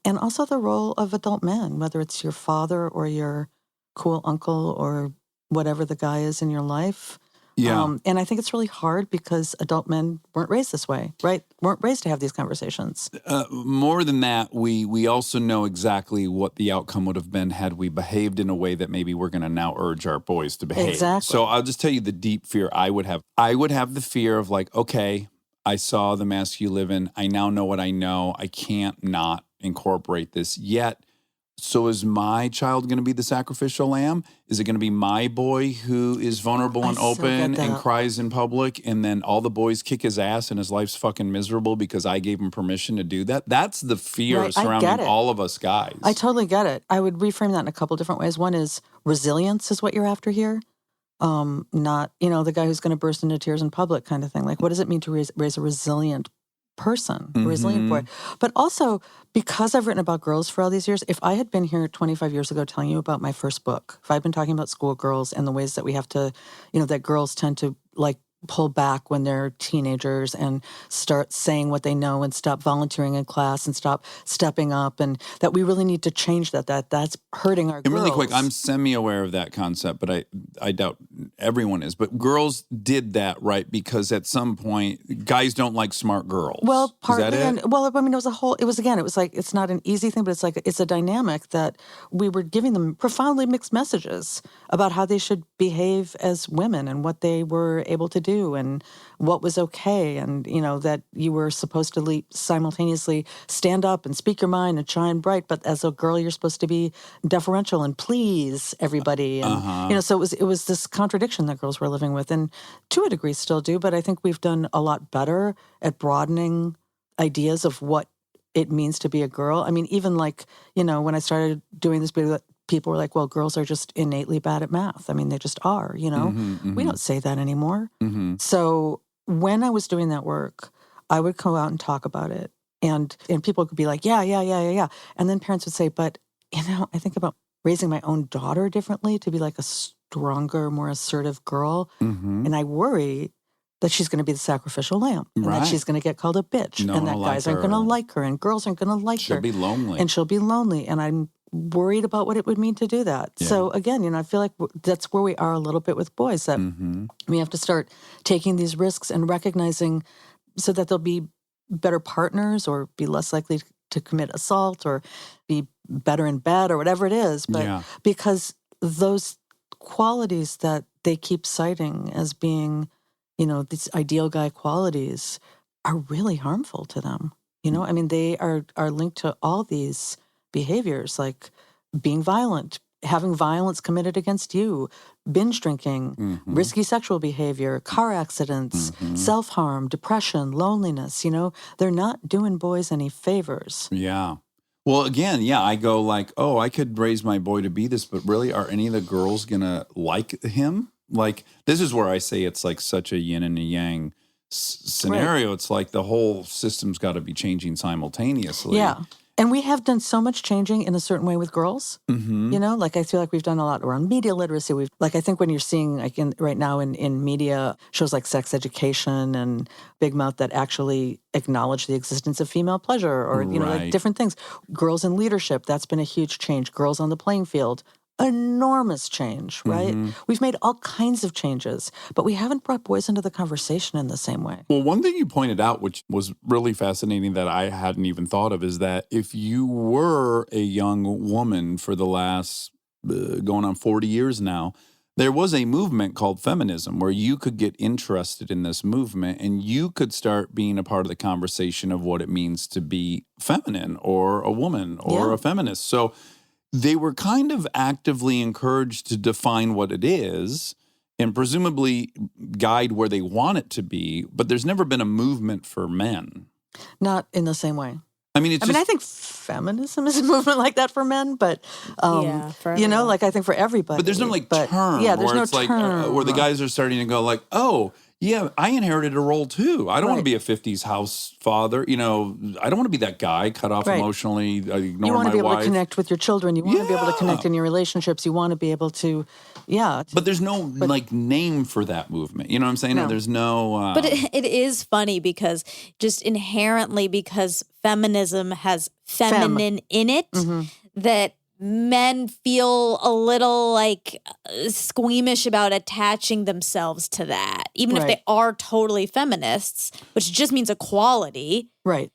and also the role of adult men, whether it's your father or your cool uncle or whatever the guy is in your life. Yeah. And I think it's really hard because adult men weren't raised this way, right? Weren't raised to have these conversations. More than that, we also know exactly what the outcome would have been had we behaved in a way that maybe we're going to now urge our boys to behave. Exactly. So I'll just tell you the deep fear I would have. I would have the fear of like, okay, I saw the mess you live in. I now know what I know. I can't not incorporate this yet. So is my child going to be the sacrificial lamb? Is it going to be my boy who is vulnerable and open and cries in public, and then all the boys kick his ass and his life's fucking miserable because I gave him permission to do that? That's the fear surrounding all of us guys. I totally get it. I would reframe that in a couple different ways. One is resilience is what you're after here. Not, the guy who's going to burst into tears in public kind of thing. Like, what does it mean to raise a resilient person, a resilient boy? But also, because I've written about girls for all these years, if I had been here 25 years ago telling you about my first book, if I'd been talking about schoolgirls and the ways that we have to, that girls tend to like pull back when they're teenagers and start saying what they know and stop volunteering in class and stop stepping up, and that we really need to change that's hurting our girls. And really quick, I'm semi-aware of that concept, but I doubt everyone is. But girls did that, right? Because at some point, guys don't like smart girls. Well, partly. Is that it? It was like, it's not an easy thing, but it's a dynamic that we were giving them profoundly mixed messages about how they should behave as women and what they were able to do and what was okay, and that you were supposed to simultaneously stand up and speak your mind and shine bright, but as a girl you're supposed to be deferential and please everybody, and so it was this contradiction that girls were living with, and to a degree still do, but I think we've done a lot better at broadening ideas of what it means to be a girl. I mean, even like, when I started doing this, people were like, well, girls are just innately bad at math. I mean, they just are, We don't say that anymore. So when I was doing that work, I would go out and talk about it. And people could be like, yeah. And then parents would say, but, I think about raising my own daughter differently to be like a stronger, more assertive girl. And I worry that she's going to be the sacrificial lamb, and that she's going to get called a bitch, and that guys aren't going to like her, and girls aren't going to like her. She'll be lonely. And she'll be lonely, and I'm worried about what it would mean to do that. Yeah. So again, I feel like that's where we are a little bit with boys, that we have to start taking these risks and recognizing so that they'll be better partners or be less likely to commit assault or be better in bed or whatever it is. But because those qualities that they keep citing as being, these ideal guy qualities are really harmful to them. I mean, they are linked to all these behaviors, like being violent, having violence committed against you, binge drinking, risky sexual behavior, car accidents, self-harm, depression, loneliness. They're not doing boys any favors. Yeah. Well, again, I go like, oh, I could raise my boy to be this, but really, are any of the girls going to like him? Like, this is where I say it's like such a yin and a yang scenario. Right. It's like the whole system's got to be changing simultaneously. Yeah. And we have done so much changing in a certain way with girls. Mm-hmm. You know, like I feel like we've done a lot around media literacy. I think when you're seeing like right now in media shows like Sex Education and Big Mouth that actually acknowledge the existence of female pleasure or, you know, like Right. different things. Girls in leadership, that's been a huge change. Girls on the playing field, enormous change, right? Mm-hmm. We've made all kinds of changes, but we haven't brought boys into the conversation in the same way. Well, one thing you pointed out, which was really fascinating that I hadn't even thought of, is that if you were a young woman for the last going on 40 years now, there was a movement called feminism where you could get interested in this movement and you could start being a part of the conversation of what it means to be feminine or a woman or Yeah. a feminist. So they were kind of actively encouraged to define what it is and presumably guide where they want it to be, but there's never been a movement for men. Not in the same way. I mean, it's I think feminism is a movement like that for men, but Yeah, for you know, everyone. like I think for everybody. but there's no like But, term Yeah, there's where no it's like term where the guys are starting to go like, oh, yeah, I inherited a role too. I don't want to Right. be a 50s house father. You know, I don't want to be that guy cut off Right. emotionally, ignore You want my to be able wife. to connect with your children. You want to be able to Yeah. connect in your relationships. You want to be able to, But there's no like name for that movement. You know what I'm saying? No. There's no. But it is funny because just inherently, because feminism has feminine in it, that men feel a little like squeamish about attaching themselves to that, even if Right. they are totally feminists, which just means equality. right.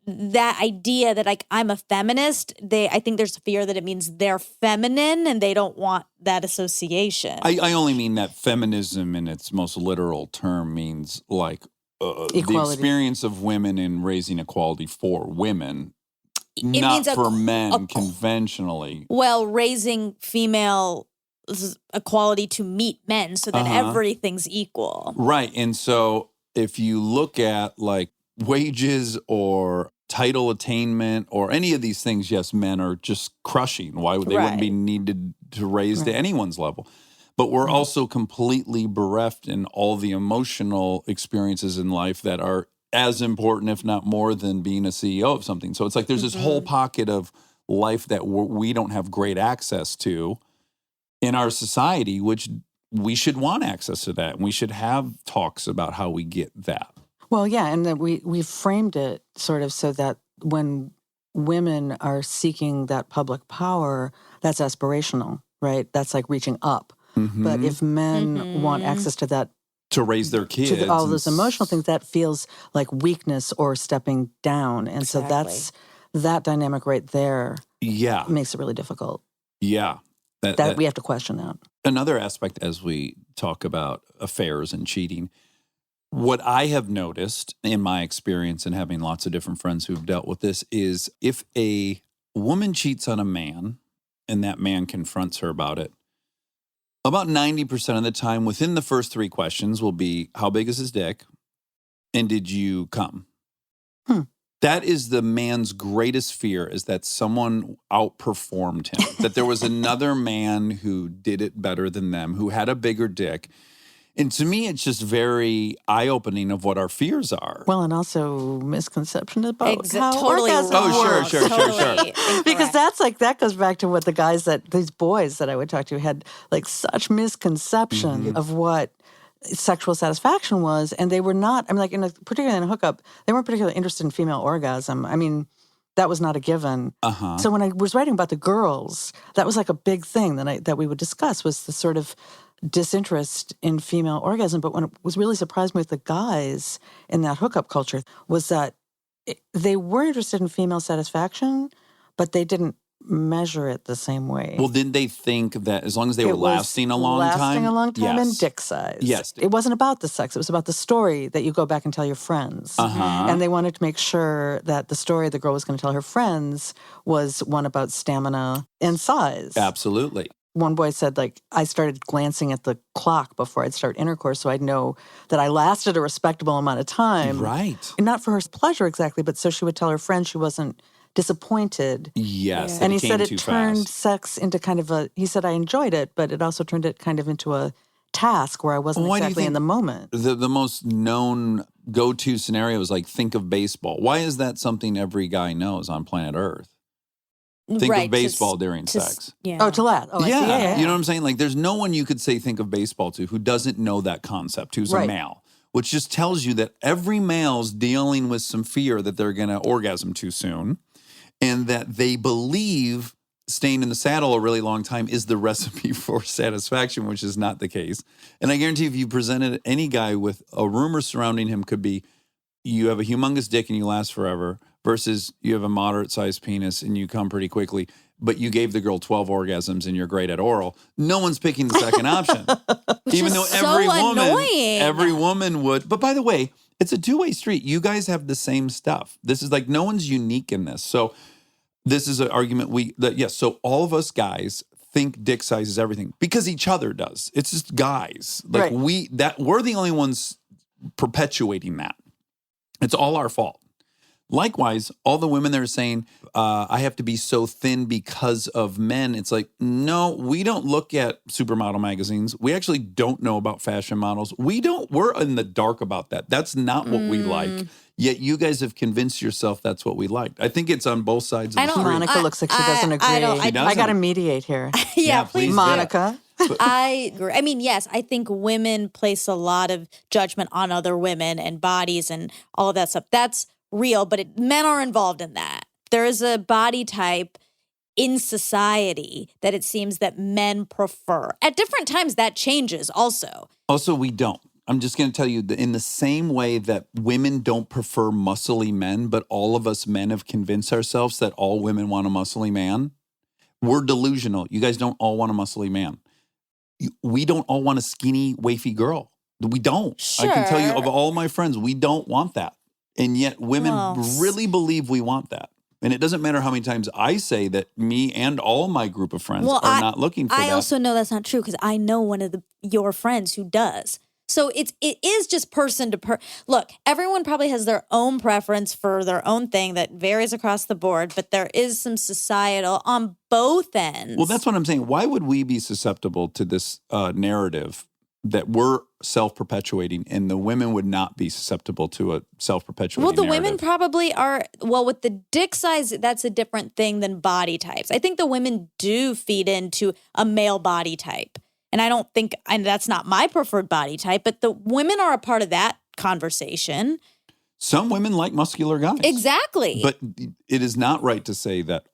That idea that like I'm a feminist, I think there's fear that it means they're feminine and they don't want that association. I only mean that feminism in its most literal term means like the Equality. experience of women in raising equality for women, It not means for men conventionally. Well, raising female equality to meet men so that everything's equal. Right. And so if you look at like wages or title attainment or any of these things, yes, men are just crushing. Why would they wouldn't be needed to raise to anyone's level? But we're also completely bereft in all the emotional experiences in life that are as important, if not more, than being a CEO of something. So it's like there's this whole pocket of life that we don't have great access to in our society, which we should want access to that. And we should have talks about how we get that. Well, yeah, and that we've framed it sort of so that when women are seeking that public power, that's aspirational, right? That's like reaching up. But if men want access to that, To raise their kids. to all and those emotional things, that feels like weakness or stepping down. And so that's that dynamic right there Yeah. makes it really difficult. Yeah. That we have to question that. Another aspect as we talk about affairs and cheating, what I have noticed in my experience and having lots of different friends who've dealt with this is if a woman cheats on a man and that man confronts her about it, about 90% of the time within the first 3 questions will be, how big is his dick? And did you come? That is the man's greatest fear, is that someone outperformed him, that there was another man who did it better than them, who had a bigger dick. And to me, it's just very eye-opening of what our fears are. Well, and also misconception about how Totally orgasm wrong. Oh, sure. Totally because incorrect. that's like that goes back to what these boys that I would talk to had like such misconception of what sexual satisfaction was, and they were not. I mean, like particularly in a hookup, they weren't particularly interested in female orgasm. I mean, that was not a given. So when I was writing about the girls, that was like a big thing that we would discuss was the sort of disinterest in female orgasm. But when it was really surprised me with the guys in that hookup culture was that they were interested in female satisfaction, but they didn't measure it the same way. Well, didn't they think that as long as they were It was lasting a long time? Lasting a long time Yes. and dick size. Yes. It wasn't about the sex. It was about the story that you go back and tell your friends. And they wanted to make sure that the story the girl was going to tell her friends was one about stamina and size. Absolutely. One boy said, like, I started glancing at the clock before I'd start intercourse so I'd know that I lasted a respectable amount of time. Right. And not for her pleasure exactly, but so she would tell her friends she wasn't disappointed. Yes. that And he came said it too turned fast. sex into kind of he said I enjoyed it, but it also turned it kind of into a task where I wasn't Why do you exactly in think the moment. The most known go-to scenario is like, think of baseball. Why is that something every guy knows on planet Earth? Think right, of baseball during sex. Yeah. Oh, to laugh. Oh, I see. Yeah. You know what I'm saying? Like, there's no one you could say think of baseball to who doesn't know that concept, who's a Right. male, which just tells you that every male's dealing with some fear that they're going to orgasm too soon, and that they believe staying in the saddle a really long time is the recipe for satisfaction, which is not the case. And I guarantee if you presented any guy with a rumor surrounding him, could be you have a humongous dick and you last forever versus you have a moderate-sized penis and you come pretty quickly, but you gave the girl 12 orgasms and you're great at oral. No one's picking the second option. Even is though so annoying. every woman would. But by the way, it's a two-way street. You guys have the same stuff. This is like, no one's unique in this. So this is an argument yes, so all of us guys think dick size is everything because each other does. It's just guys. Like Right. we're the only ones perpetuating that. It's all our fault. Likewise, all the women that are saying, I have to be so thin because of men. It's like, no, we don't look at supermodel magazines. We actually don't know about fashion models. We're in the dark about that. That's not what we like. Yet you guys have convinced yourself that's what we liked. I think it's on both sides of the street. Monica looks like she doesn't agree. She doesn't. I got to mediate here. Yeah, please do. Monica. I agree. I mean, yes, I think women place a lot of judgment on other women and bodies and all of that stuff. That's real, but men are involved in that. There is a body type in society that it seems that men prefer. At different times, that changes also. Also, we don't. I'm just going to tell you that in the same way that women don't prefer muscly men, but all of us men have convinced ourselves that all women want a muscly man, we're delusional. You guys don't all want a muscly man. We don't all want a skinny, wafy girl. We don't. I can tell you, of all my friends, we don't want that. And yet women really believe we want that. And it doesn't matter how many times I say that me and all my group of friends are not looking for that. I also know that's not true because I know one of your friends who does. So it is just person to person. Look, everyone probably has their own preference for their own thing that varies across the board, but there is some societal on both ends. Well, that's what I'm saying. Why would we be susceptible to this narrative that we're self-perpetuating and the women would not be susceptible to a self-perpetuating Well, the narrative? women probably are, with the dick size, that's a different thing than body types. I think the women do feed into a male body type. And I don't think, and that's not my preferred body type, but the women are a part of that conversation. Some women like muscular guys. Exactly. But it is not right to say that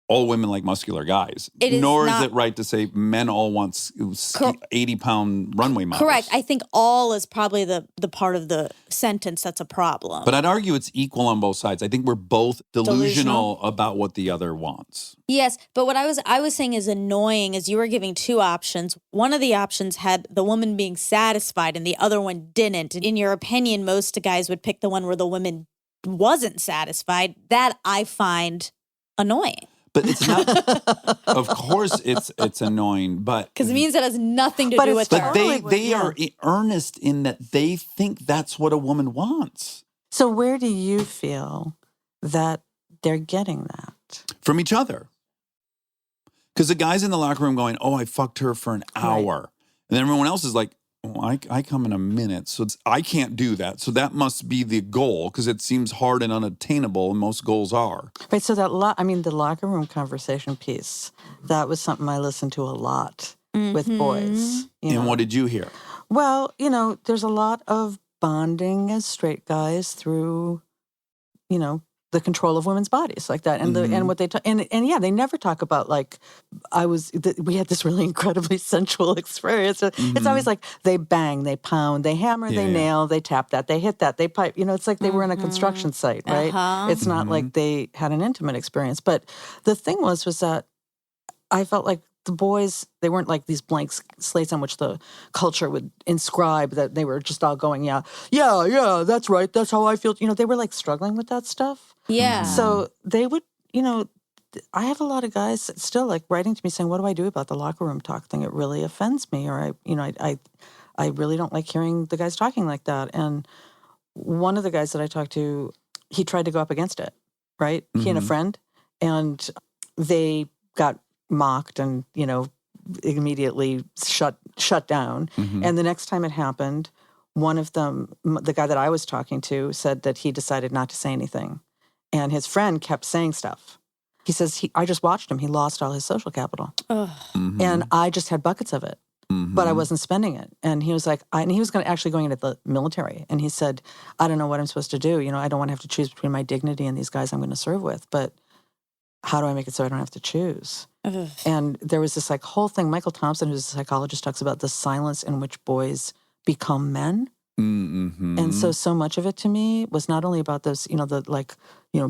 all women like muscular guys. Is it right to say men all want 80-pound runway models. Correct. I think all is probably the part of the sentence that's a problem. But I'd argue it's equal on both sides. I think we're both delusional about what the other wants. Yes, but what I was saying is annoying is you were giving two options. One of the options had the woman being satisfied and the other one didn't. In your opinion, most guys would pick the one where the woman wasn't satisfied. That I find annoying. But it's not. Of course, it's annoying, but because it means it has nothing to do with her. But they are earnest in that they think that's what a woman wants. So where do you feel that they're getting that? From each other. Because the guy's in the locker room going, "Oh, I fucked her for an hour," and then everyone else is like, "Oh, I come in a minute, so I can't do that." So that must be the goal because it seems hard and unattainable, and most goals are. Right. So the locker room conversation piece, that was something I listened to a lot with boys. And what did you hear? Well, there's a lot of bonding as straight guys through, the control of women's bodies like that, and and what they they never talk about like we had this really incredibly sensual experience. It's always like they bang, they pound, they hammer, they nail, they tap that, they hit that, they pipe. It's like they were in a construction site, right? It's not like they had an intimate experience. But the thing was that I felt like the boys, they weren't like these blank slates on which the culture would inscribe that they were just all going, yeah, that's right, that's how I feel. They were like struggling with that stuff. Yeah. So they would, I have a lot of guys still like writing to me saying, what do I do about the locker room talk thing? It really offends me. Or I really don't like hearing the guys talking like that. And one of the guys that I talked to, he tried to go up against it, right? He and a friend, and they got mocked and, immediately shut shut down. And the next time it happened, one of them, the guy that I was talking to, said that he decided not to say anything. And his friend kept saying stuff. He says, I just watched him. He lost all his social capital. And I just had buckets of it, but I wasn't spending it. And he was like, and he was actually going into the military. And he said, I don't know what I'm supposed to do. I don't want to have to choose between my dignity and these guys I'm going to serve with. But how do I make it so I don't have to choose? And there was this like whole thing. Michael Thompson, who's a psychologist, talks about the silence in which boys become men. And so much of it to me was not only about those,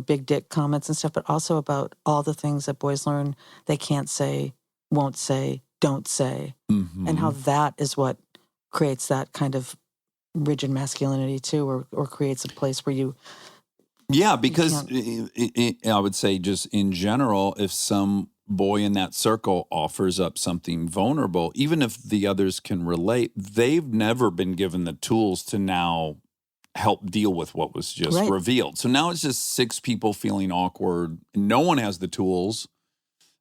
big dick comments and stuff, but also about all the things that boys learn they can't say, won't say, don't say, and how that is what creates that kind of rigid masculinity too, or creates a place where you. Yeah, because I would say just in general, if some boy in that circle offers up something vulnerable, even if the others can relate, they've never been given the tools to now help deal with what was just revealed. So now it's just 6 people feeling awkward. No one has the tools.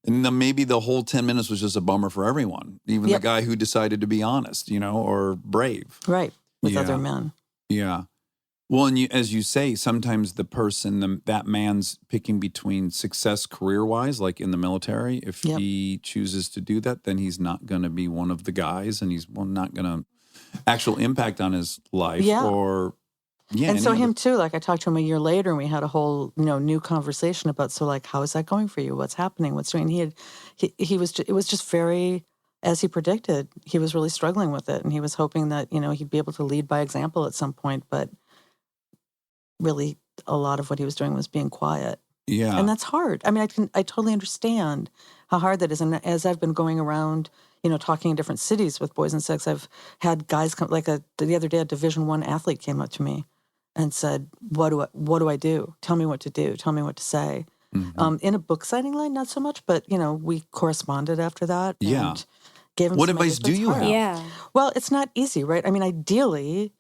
And then maybe the whole 10 minutes was just a bummer for everyone, even the guy who decided to be honest, or brave. Right, with other men. Yeah. Well, and as you say, sometimes the person, that man's picking between success career-wise, like in the military. If he chooses to do that, then he's not going to be one of the guys, and he's not going to actual impact on his life. And so him too, like I talked to him a year later and we had a whole, new conversation about, so like, how is that going for you? What's happening? What's doing? It was just very, as he predicted, he was really struggling with it. And he was hoping that, he'd be able to lead by example at some point, but really a lot of what he was doing was being quiet. Yeah. And that's hard. I mean, I totally understand how hard that is. And as I've been going around, talking in different cities with boys and sex, I've had guys come, like the other day, a Division I athlete came up to me and said, what do I do? Tell me what to do. Tell me what to say. In a book signing line, not so much, but, we corresponded after that. Yeah. And gave him what some advice do you have? Yeah. Well, it's not easy, right? I mean, ideally,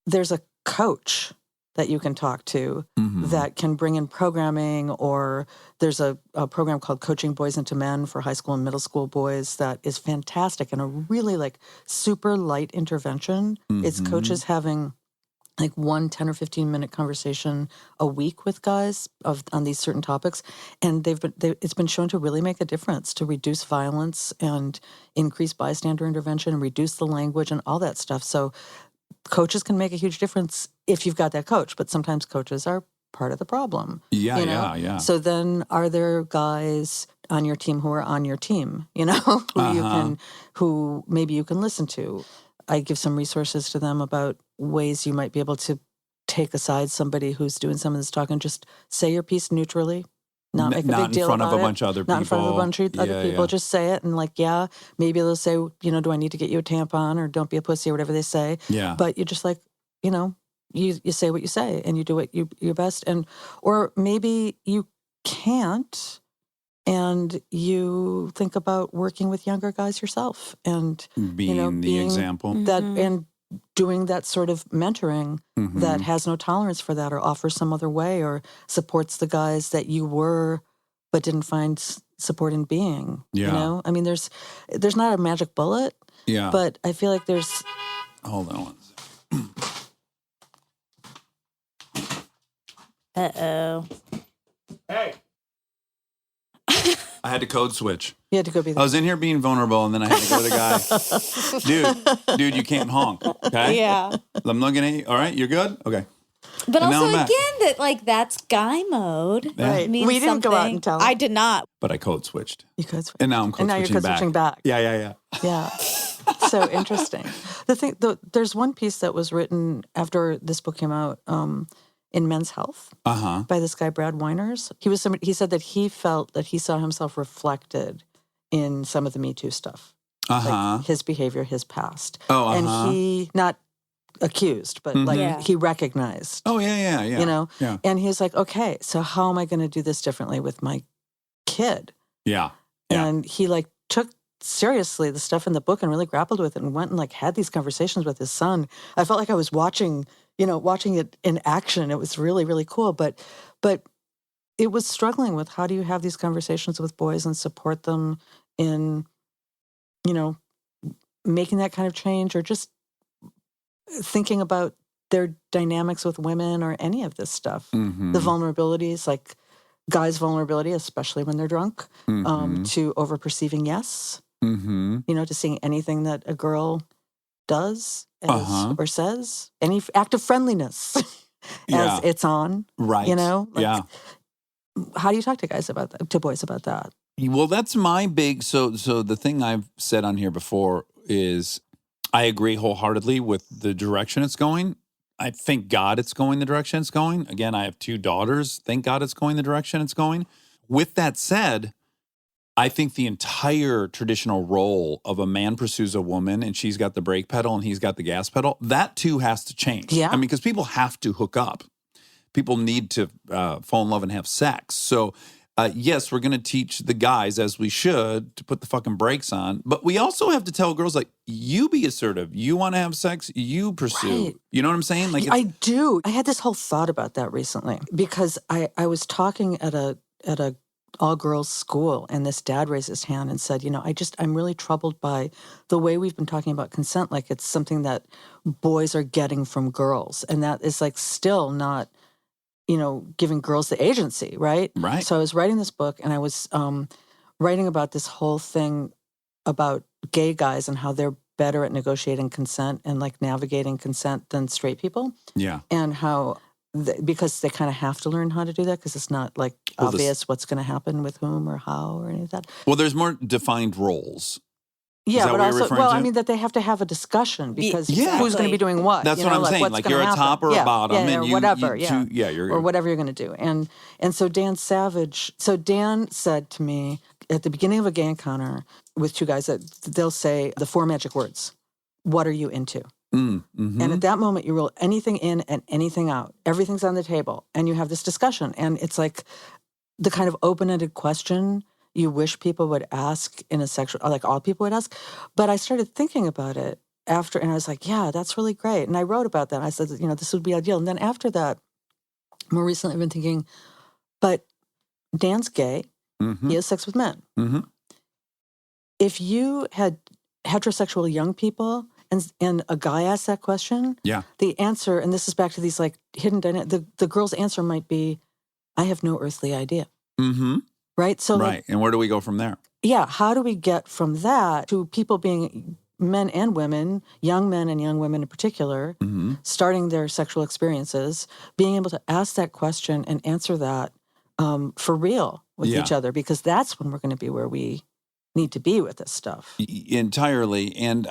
there's a coach that you can talk to that can bring in programming, or there's a program called Coaching Boys into Men for high school and middle school boys that is fantastic and a really like super light intervention. It's coaches having like 1 10 or 15 minute conversation a week with guys on these certain topics. And it's been shown to really make a difference, to reduce violence and increase bystander intervention and reduce the language and all that stuff. So coaches can make a huge difference if you've got that coach, but sometimes coaches are part of the problem. Yeah. So then are there guys on your team who are on your team, who maybe you can listen to? I give some resources to them about ways you might be able to take aside somebody who's doing some of this talk and just say your piece neutrally. Not make a big deal about it. Not in front of a bunch of other people. Not in front of a bunch of other people. Just say it and maybe they'll say, do I need to get you a tampon or don't be a pussy or whatever they say. Yeah. But you're just like, you say what you say and you do what your best. Or maybe you can't and you think about working with younger guys yourself and being the example. That and doing that sort of mentoring that has no tolerance for that or offers some other way or supports the guys that you were but didn't find support in being. Yeah. I mean, there's not a magic bullet. Yeah. But I feel like there's... Hold on one second. Uh-oh. Hey. I had to code switch. You had to go be there. I was in here being vulnerable, and then I had to go to the guy. Dude, you can't honk, okay? Yeah. I'm looking at you. All right, you're good? Okay. But And now also, I'm back. again, that's guy mode. Yeah. Right. Means We didn't go out and tell him. I did not. But I code switched. You code switch. And now I'm code And now you're switching code switching back. Yeah. Yeah. So interesting. There's one piece that was written after this book came out in Men's Health by this guy, Brad Weiners. He said that he felt that he saw himself reflected in some of the Me Too stuff. Like his behavior, his past. And he, not accused, but he recognized. Oh, yeah. Yeah. And he was like, okay, so how am I going to do this differently with my kid? Yeah. And he took seriously the stuff in the book and really grappled with it and went and had these conversations with his son. I felt like I was watching it in action. It was really, really cool. But it was struggling with how do you have these conversations with boys and support them in, making that kind of change or just thinking about their dynamics with women or any of this stuff. Mm-hmm. The vulnerabilities, like guys' vulnerability, especially when they're drunk, to over-perceiving yes, Mm-hmm. to seeing anything that a girl does or says, any act of friendliness as it's on, Right. like, how do you talk to guys about that, to boys about that? Well, that's my big, so the thing I've said on here before is I agree wholeheartedly with the direction it's going. I thank God it's going the direction it's going. Again, I have 2 daughters. Thank God it's going the direction it's going. With that said, I think the entire traditional role of a man pursues a woman and she's got the brake pedal and he's got the gas pedal, that too has to change. Yeah. I mean, because people have to hook up. People need to fall in love and have sex. So, yes, we're going to teach the guys, as we should, to put the fucking brakes on. But we also have to tell girls, like, you be assertive. You want to have sex, you pursue. Right. You know what I'm saying? Like, I do. I had this whole thought about that recently because I was talking at a all-girls school, and this dad raised his hand and said, I'm really troubled by the way we've been talking about consent, like it's something that boys are getting from girls. And that is like still not, giving girls the agency, right? Right. So I was writing this book, and I was writing about this whole thing about gay guys and how they're better at negotiating consent and like navigating consent than straight people. yeah. And how, because they kind of have to learn how to do that because it's not like obvious what's going to happen with whom or how or any of that. Well, there's more defined roles. Yeah, that but what you're also, referring well, to? I mean that they have to have a discussion because Yeah. who's going to be doing what? That's what I'm saying. what's Like gonna you're a happen. top or a bottom, yeah, and or you whatever, you're or whatever you're going to do. And so Dan said to me at the beginning of a gay encounter with 2 guys that they'll say the 4 magic words. What are you into? Mm-hmm. And at that moment, you roll anything in and anything out. Everything's on the table, and you have this discussion. And it's like the kind of open-ended question you wish people would ask in a sexual, like all people would ask. But I started thinking about it after, and I was like, yeah, that's really great. And I wrote about that. I said, this would be ideal. And then after that, more recently, I've been thinking, but Dan's gay. Mm-hmm. He has sex with men. Mm-hmm. If you had heterosexual young people and a guy asked that question, Yeah. the answer, and this is back to these like hidden dynamics, the girl's answer might be, I have no earthly idea. Mm-hmm. Right? So Right. And where do we go from there? yeah, how do we get from that to people being men and women, young men and young women in particular, starting their sexual experiences, being able to ask that question and answer that for real with each other, because that's when we're going to be where we need to be with this stuff. Entirely. And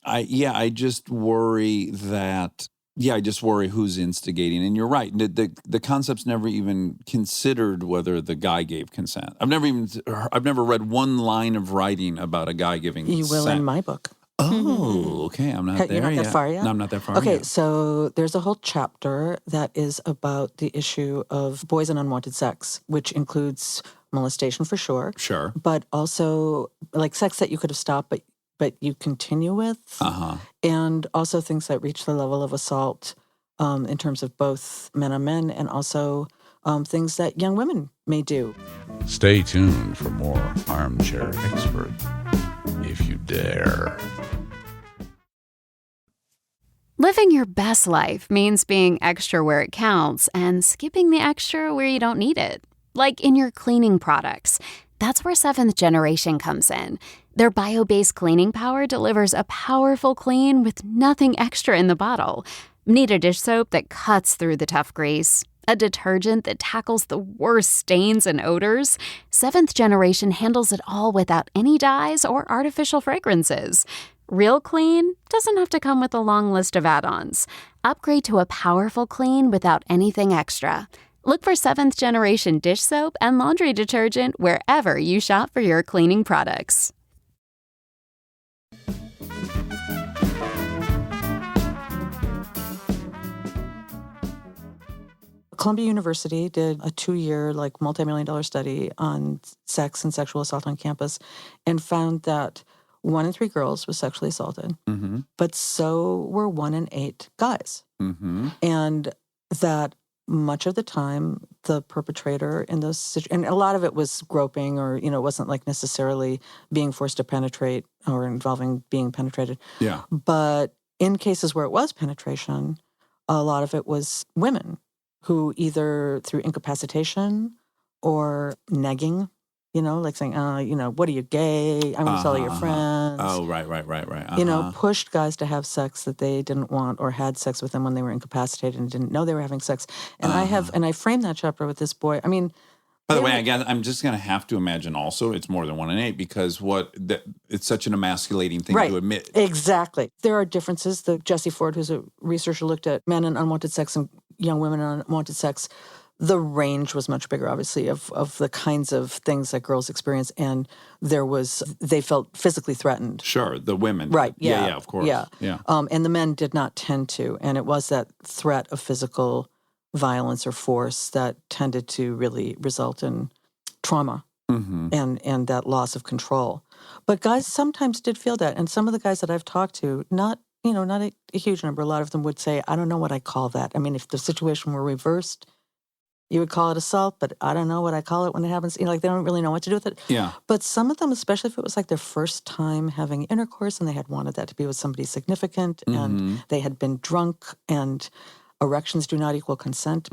I just worry that, I just worry who's instigating. And you're right. The concept's never even considered whether the guy gave consent. I've never read one line of writing about a guy giving consent. You will in my book. Oh, okay. I'm not there You're not yet. that far yet? No, I'm not that far Okay, yet. so there's a whole chapter that is about the issue of boys and unwanted sex, which includes molestation for sure. Sure. But also like sex that you could have stopped, but you continue with. Uh-huh. And also things that reach the level of assault in terms of both men on men and also things that young women may do. Stay tuned for more Armchair Expert, if you dare. Living your best life means being extra where it counts and skipping the extra where you don't need it. Like in your cleaning products. That's where Seventh Generation comes in. Their bio-based cleaning power delivers a powerful clean with nothing extra in the bottle. Need a dish soap that cuts through the tough grease? A detergent that tackles the worst stains and odors? Seventh Generation handles it all without any dyes or artificial fragrances. Real clean doesn't have to come with a long list of add-ons. Upgrade to a powerful clean without anything extra. Look for Seventh Generation dish soap and laundry detergent wherever you shop for your cleaning products. Columbia University did a 2-year, like multi-million-dollar study on sex and sexual assault on campus and found that 1 in 3 girls was sexually assaulted, but so were 1 in 8 guys. And that much of the time, the perpetrator in those and a lot of it was groping, or it wasn't like necessarily being forced to penetrate or involving being penetrated. Yeah. But in cases where it was penetration, a lot of it was women who either through incapacitation or negging, like saying, what are you, gay? I'm going to tell all your friends. Oh, right. Pushed guys to have sex that they didn't want, or had sex with them when they were incapacitated and didn't know they were having sex. And I framed that chapter with this boy. I mean, by the way, I guess I'm just going to have to imagine also it's more than 1 in 8 because it's such an emasculating thing to admit. Exactly. There are differences. Jesse Ford, who's a researcher, looked at men and unwanted sex and young women and unwanted sex. The range was much bigger, obviously, of the kinds of things that girls experience. And they felt physically threatened. Sure, the women. Right, yeah. Yeah, of course. Yeah. And the men did not tend to. And it was that threat of physical violence or force that tended to really result in trauma and that loss of control. But guys sometimes did feel that. And some of the guys that I've talked to, not a huge number, a lot of them would say, I don't know what I call that. I mean, if the situation were reversed, you would call it assault, but I don't know what I call it when it happens. They don't really know what to do with it. Yeah. But some of them, especially if it was like their first time having intercourse and they had wanted that to be with somebody significant and they had been drunk and erections do not equal consent,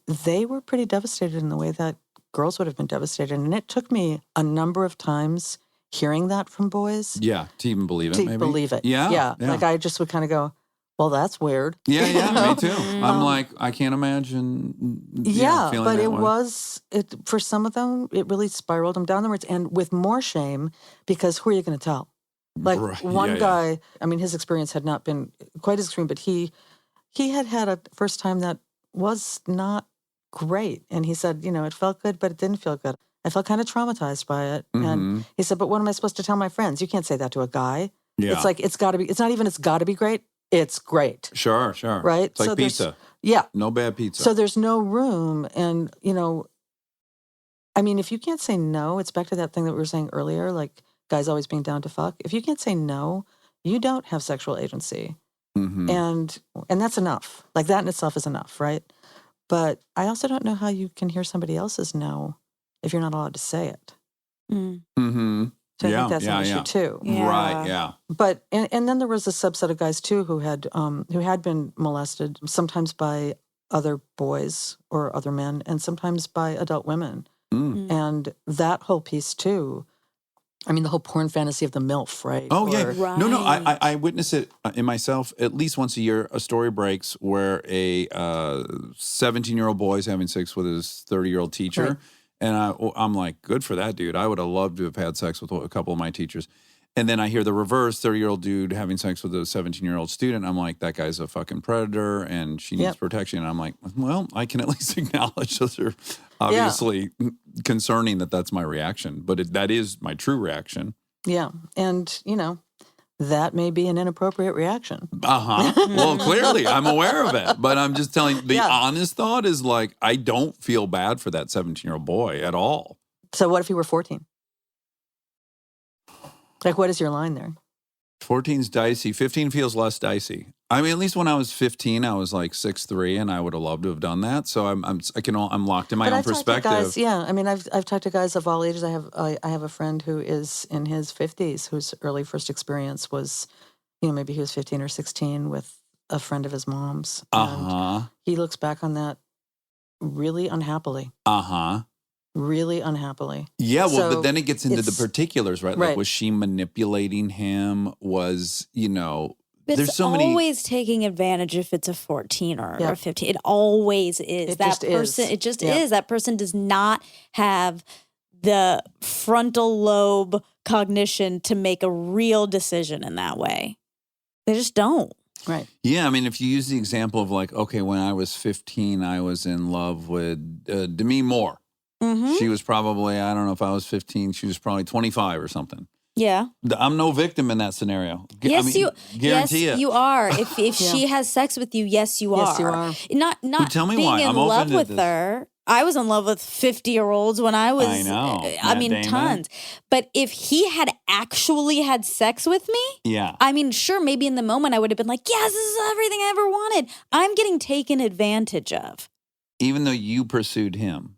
they were pretty devastated in the way that girls would have been devastated. And it took me a number of times hearing that from boys. Yeah, to even believe it, maybe. To believe it. Yeah. Like I just would kind of go, well, that's weird. Yeah, me too. I'm like, I can't imagine. Feeling but that it way. was for some of them. It really spiraled them downwards, and with more shame because who are you going to tell? Like one guy, I mean, his experience had not been quite as extreme, but he had a first time that was not great, and he said, it felt good, but it didn't feel good. I felt kind of traumatized by it, and he said, but what am I supposed to tell my friends? You can't say that to a guy. Yeah. It's like it's got to be. It's not even. It's got to be great. It's great. Sure. Right? It's like pizza. Yeah. No bad pizza. So there's no room. And, I mean, if you can't say no, it's back to that thing that we were saying earlier, like guys always being down to fuck. If you can't say no, you don't have sexual agency. And that's enough. Like that in itself is enough, right? But I also don't know how you can hear somebody else's no if you're not allowed to say it. So I think that's an issue too. Yeah. Right, yeah. But and then there was a subset of guys too who had been molested, sometimes by other boys or other men, and sometimes by adult women. And that whole piece too. I mean, the whole porn fantasy of the MILF, right? Oh, yeah. Right. No, I witness it in myself at least once a year. A story breaks where a 17-year-old boy is having sex with his 30-year-old teacher. Right. And I'm like, good for that dude. I would have loved to have had sex with a couple of my teachers. And then I hear the reverse, 30-year-old dude having sex with a 17-year-old student. I'm like, that guy's a fucking predator and she needs protection. And I'm like, well, I can at least acknowledge those are obviously concerning that's my reaction. But that is my true reaction. Yeah. And, that may be an inappropriate reaction. Well, clearly, I'm aware of it. But I'm just telling you, the honest thought is like, I don't feel bad for that 17-year-old boy at all. So what if he were 14? Like, what is your line there? 14's dicey. 15 feels less dicey. I mean, at least when I was 15, I was like 6'3", and I would have loved to have done that. So I'm locked in my own perspective. Guys, I mean, I've talked to guys of all ages. I have a friend who is in his 50s, whose early first experience was, maybe he was 15 or 16 with a friend of his mom's. And he looks back on that really unhappily. Really unhappily. Yeah, well, but then it gets into the particulars, right? Like, was she manipulating him? Was, there's so many. It's always taking advantage if it's a 14 or a 15. It always is. It just is. That person does not have the frontal lobe cognition to make a real decision in that way. They just don't. Right. Yeah, I mean, if you use the example of like, okay, when I was 15, I was in love with Demi Moore. She was probably, I don't know if I was 15, she was probably 25 or something. Yeah. I'm no victim in that scenario. Yes, guarantee it. You are. If she has sex with you, yes, you are. Yes, you are. Not tell me being why. in I'm love open to with this. her. I was in love with 50-year-olds when I was, I know. I Matt mean, Damon. tons. But if he had actually had sex with me, Yeah. I mean, sure, maybe in the moment I would have been like, yes, this is everything I ever wanted. I'm getting taken advantage of. Even though you pursued him.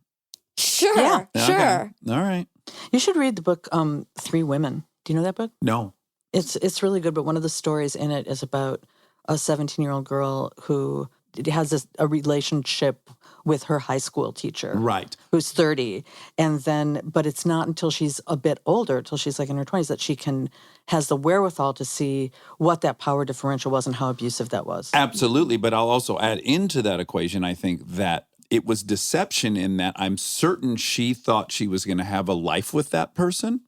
Sure, Yeah. sure. Okay. All right. You should read the book Three Women. Do you know that book? No. It's really good, but one of the stories in it is about a 17-year-old girl who has a relationship with her high school teacher. Right. Who's 30. And then, but it's not until she's a bit older, till she's like in her 20s, that she has the wherewithal to see what that power differential was and how abusive that was. Absolutely. But I'll also add into that equation, I think that it was deception in that I'm certain she thought she was going to have a life with that person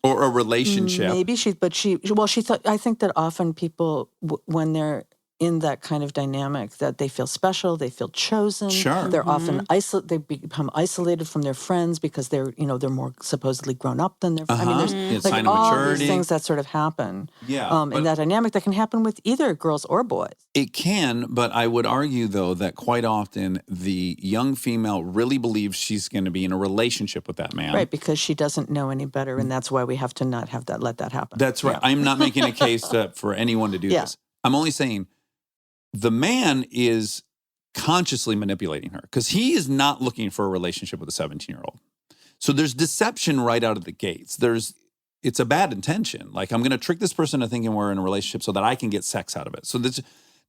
or a relationship. Maybe she thought, I think that often people, when they're in that kind of dynamic, that they feel special, they feel chosen. Sure. They're often they become isolated from their friends because they're more supposedly grown up than their friends. I mean, there's Yeah, like sign of all maturity. these things that sort of happen. Yeah, in but- that dynamic that can happen with either girls or boys. It can, but I would argue, though, that quite often the young female really believes she's going to be in a relationship with that man. Right, because she doesn't know any better, and that's why we have to not have let that happen. That's right. Yeah. I'm not making a case for anyone to do Yeah. this. I'm only saying the man is consciously manipulating her because he is not looking for a relationship with a 17-year-old. So there's deception right out of the gates. It's a bad intention. Like, I'm going to trick this person into thinking we're in a relationship so that I can get sex out of it. So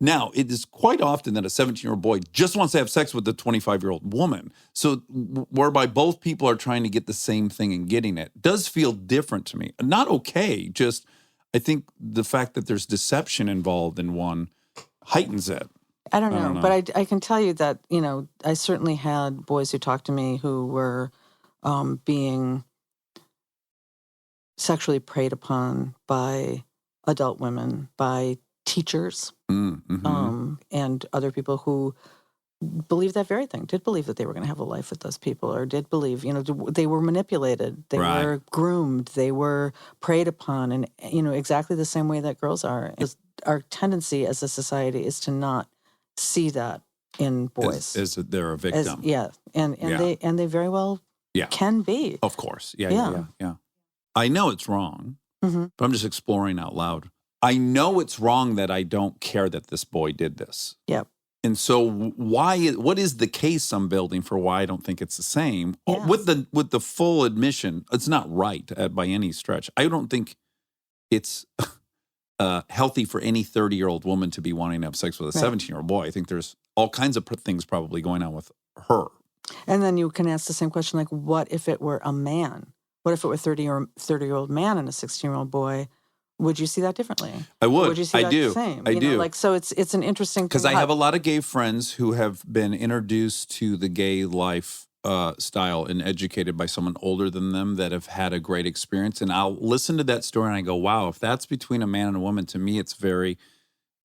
now, it is quite often that a 17-year-old boy just wants to have sex with a 25-year-old woman. So whereby both people are trying to get the same thing and getting it does feel different to me. Not okay, just I think the fact that there's deception involved in one heightens it. I don't know. But I can tell you that, I certainly had boys who talked to me who were being sexually preyed upon by adult women, by teachers, and other people who believed that very thing, did believe that they were going to have a life with those people, or did believe, they were manipulated, they were groomed, they were preyed upon, and, exactly the same way that girls are. Our tendency as a society is to not see that in boys. As they're a victim. And they very well can be. Of course. Yeah. I know it's wrong, but I'm just exploring out loud. I know it's wrong that I don't care that this boy did this. Yep. And so what is the case I'm building for why I don't think it's the same? Yes. With the full admission, it's not right by any stretch. I don't think it's healthy for any 30-year-old woman to be wanting to have sex with a 17-year-old boy. I think there's all kinds of things probably going on with her. And then you can ask the same question, like, what if it were a man? What if it were a 30-year-old man and a 16-year-old boy? Would you see that differently? I would. Or would you see I that do. the same? I do. So it's an interesting thing. Because I have a lot of gay friends who have been introduced to the gay life style and educated by someone older than them that have had a great experience. And I'll listen to that story and I go, wow, if that's between a man and a woman, to me, it's very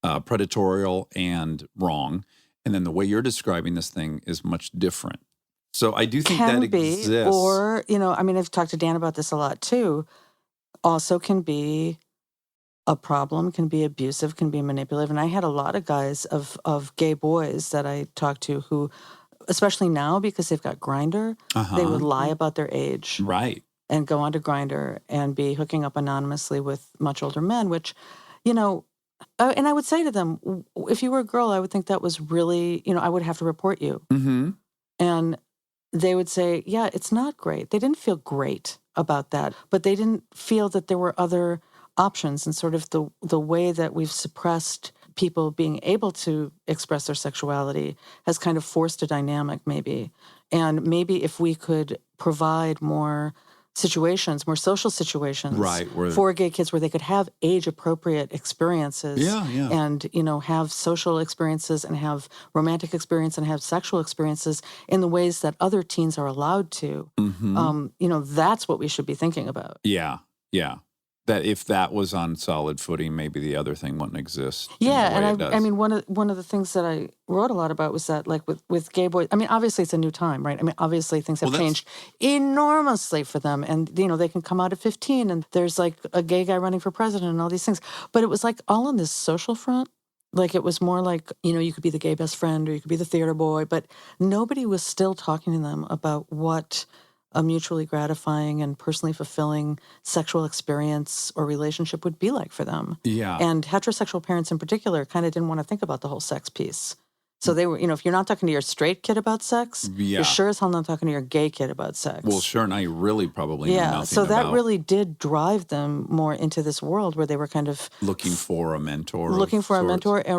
predatorial and wrong. And then the way you're describing this thing is much different. So I do think that exists. Or, I've talked to Dan about this a lot too, also can be a problem, can be abusive, can be manipulative. And I had a lot of guys of gay boys that I talked to who, especially now because they've got Grindr, they would lie about their age. Right. And go onto Grindr and be hooking up anonymously with much older men, which, and I would say to them, if you were a girl, I would think that was really, I would have to report you. Mm-hmm. And they would say, yeah, it's not great. They didn't feel great about that, but they didn't feel that there were other options, and sort of the way that we've suppressed people being able to express their sexuality has kind of forced a dynamic maybe. And maybe if we could provide more situations, more social situations for gay kids where they could have age-appropriate experiences and, have social experiences and have romantic experience and have sexual experiences in the ways that other teens are allowed to, that's what we should be thinking about. Yeah. That if that was on solid footing, maybe the other thing wouldn't exist. Yeah, and one of the things that I wrote a lot about was that, like with gay boys, obviously it's a new time, right? Obviously things have changed enormously for them, and they can come out at 15, and there's like a gay guy running for president and all these things. But it was like all on this social front. Like it was more like, you could be the gay best friend or you could be the theater boy, but nobody was still talking to them about what a mutually gratifying and personally fulfilling sexual experience or relationship would be like for them. Yeah. And heterosexual parents in particular kind of didn't want to think about the whole sex piece. So they were, if you're not talking to your straight kid about sex, you're sure as hell not talking to your gay kid about sex. Well, sure. Now you really probably know nothing so that about really did drive them more into this world where they were kind of looking for a mentor.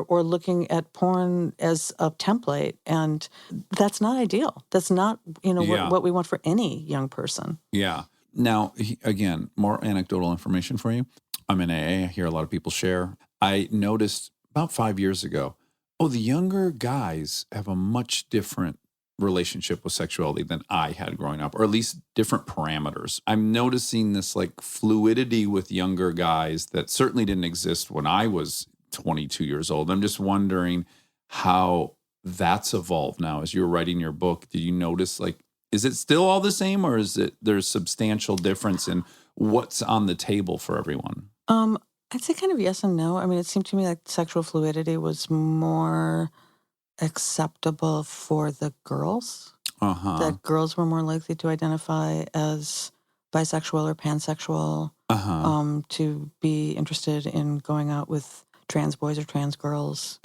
Or looking at porn as a template. And that's not ideal. That's not, what we want for any young person. Yeah. Now, again, more anecdotal information for you. I'm in AA. I hear a lot of people share. I noticed about 5 years ago, the younger guys have a much different relationship with sexuality than I had growing up, or at least different parameters. I'm noticing this like fluidity with younger guys that certainly didn't exist when I was 22 years old. I'm just wondering how that's evolved now. As you were writing your book, did you notice, like, is it still all the same, or is it there's substantial difference in what's on the table for everyone? I'd say kind of yes and no. I mean, it seemed to me like sexual fluidity was more acceptable for the girls. That girls were more likely to identify as bisexual or pansexual, to be interested in going out with trans boys or trans girls.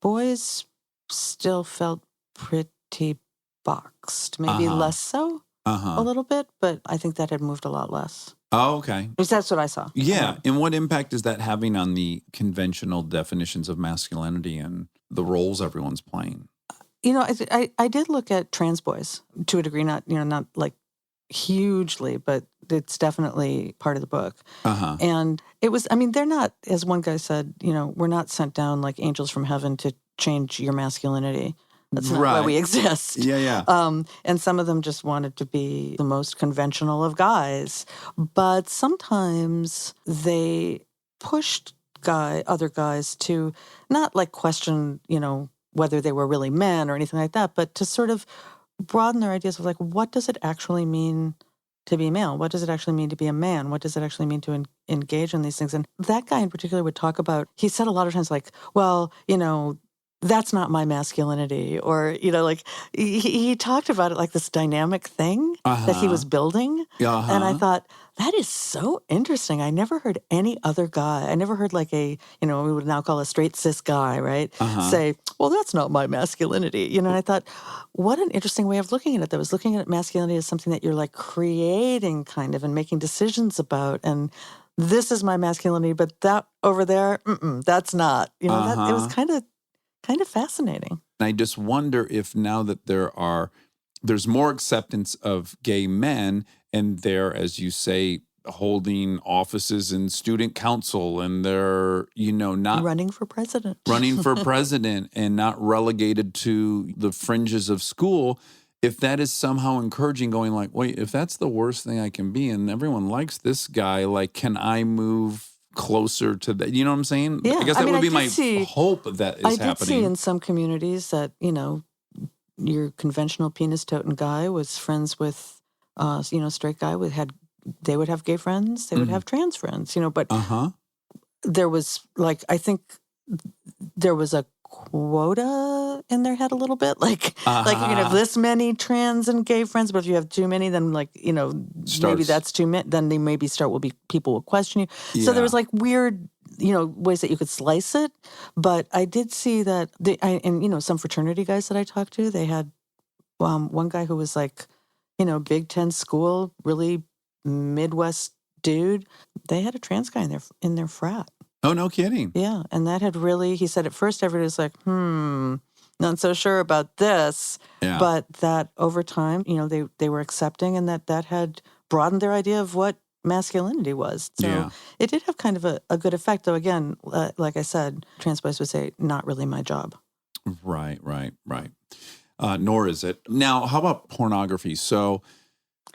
Boys still felt pretty boxed, maybe less so a little bit, but I think that had moved a lot less. Oh, okay. At least that's what I saw. Yeah. And what impact is that having on the conventional definitions of masculinity and the roles everyone's playing? I did look at trans boys to a degree, not like hugely, but it's definitely part of the book. And it was, they're not, as one guy said, we're not sent down like angels from heaven to change your masculinity. That's not why we exist. Yeah. And some of them just wanted to be the most conventional of guys. But sometimes they pushed other guys to not like question, whether they were really men or anything like that, but to sort of broaden their ideas of like, what does it actually mean to be male? What does it actually mean to be a man? What does it actually mean to engage in these things? And that guy in particular would talk about, he said a lot of times like, well, that's not my masculinity. Or, like he talked about it like this dynamic thing that he was building. And I thought, that is so interesting. I never heard any other guy. I never heard like we would now call a straight cis guy, right? Say, well, that's not my masculinity. And I thought, what an interesting way of looking at it. That was looking at masculinity as something that you're like creating kind of and making decisions about. And this is my masculinity, but that over there, that's not. That it was kind of fascinating. I just wonder if now that there's more acceptance of gay men, and they're, as you say, holding offices in student council, and they're, not running for president and not relegated to the fringes of school. If that is somehow encouraging, going like, wait, if that's the worst thing I can be, and everyone likes this guy, like, can I move closer to that? You know what I'm saying? Yeah. I guess that would be my hope that is happening. I did see in some communities that, your conventional penis-toting guy was friends with, straight guy they would have gay friends, they would have trans friends, but there was like, I think there was a quota in their head a little bit, like you can have this many trans and gay friends, but if you have too many, then maybe that's too many, then they maybe people will question you. Yeah. So there was like weird, ways that you could slice it. But I did see that some fraternity guys that I talked to, they had one guy who was like, Big Ten school, really Midwest dude. They had a trans guy in their frat. Oh, no kidding. Yeah. And that had really, he said at first everybody was like, not so sure about this. Yeah. But that over time, they were accepting, and that had broadened their idea of what masculinity was. So it did have kind of a good effect, though, again, like I said, trans boys would say, not really my job. Right. Nor is it. Now, how about pornography? So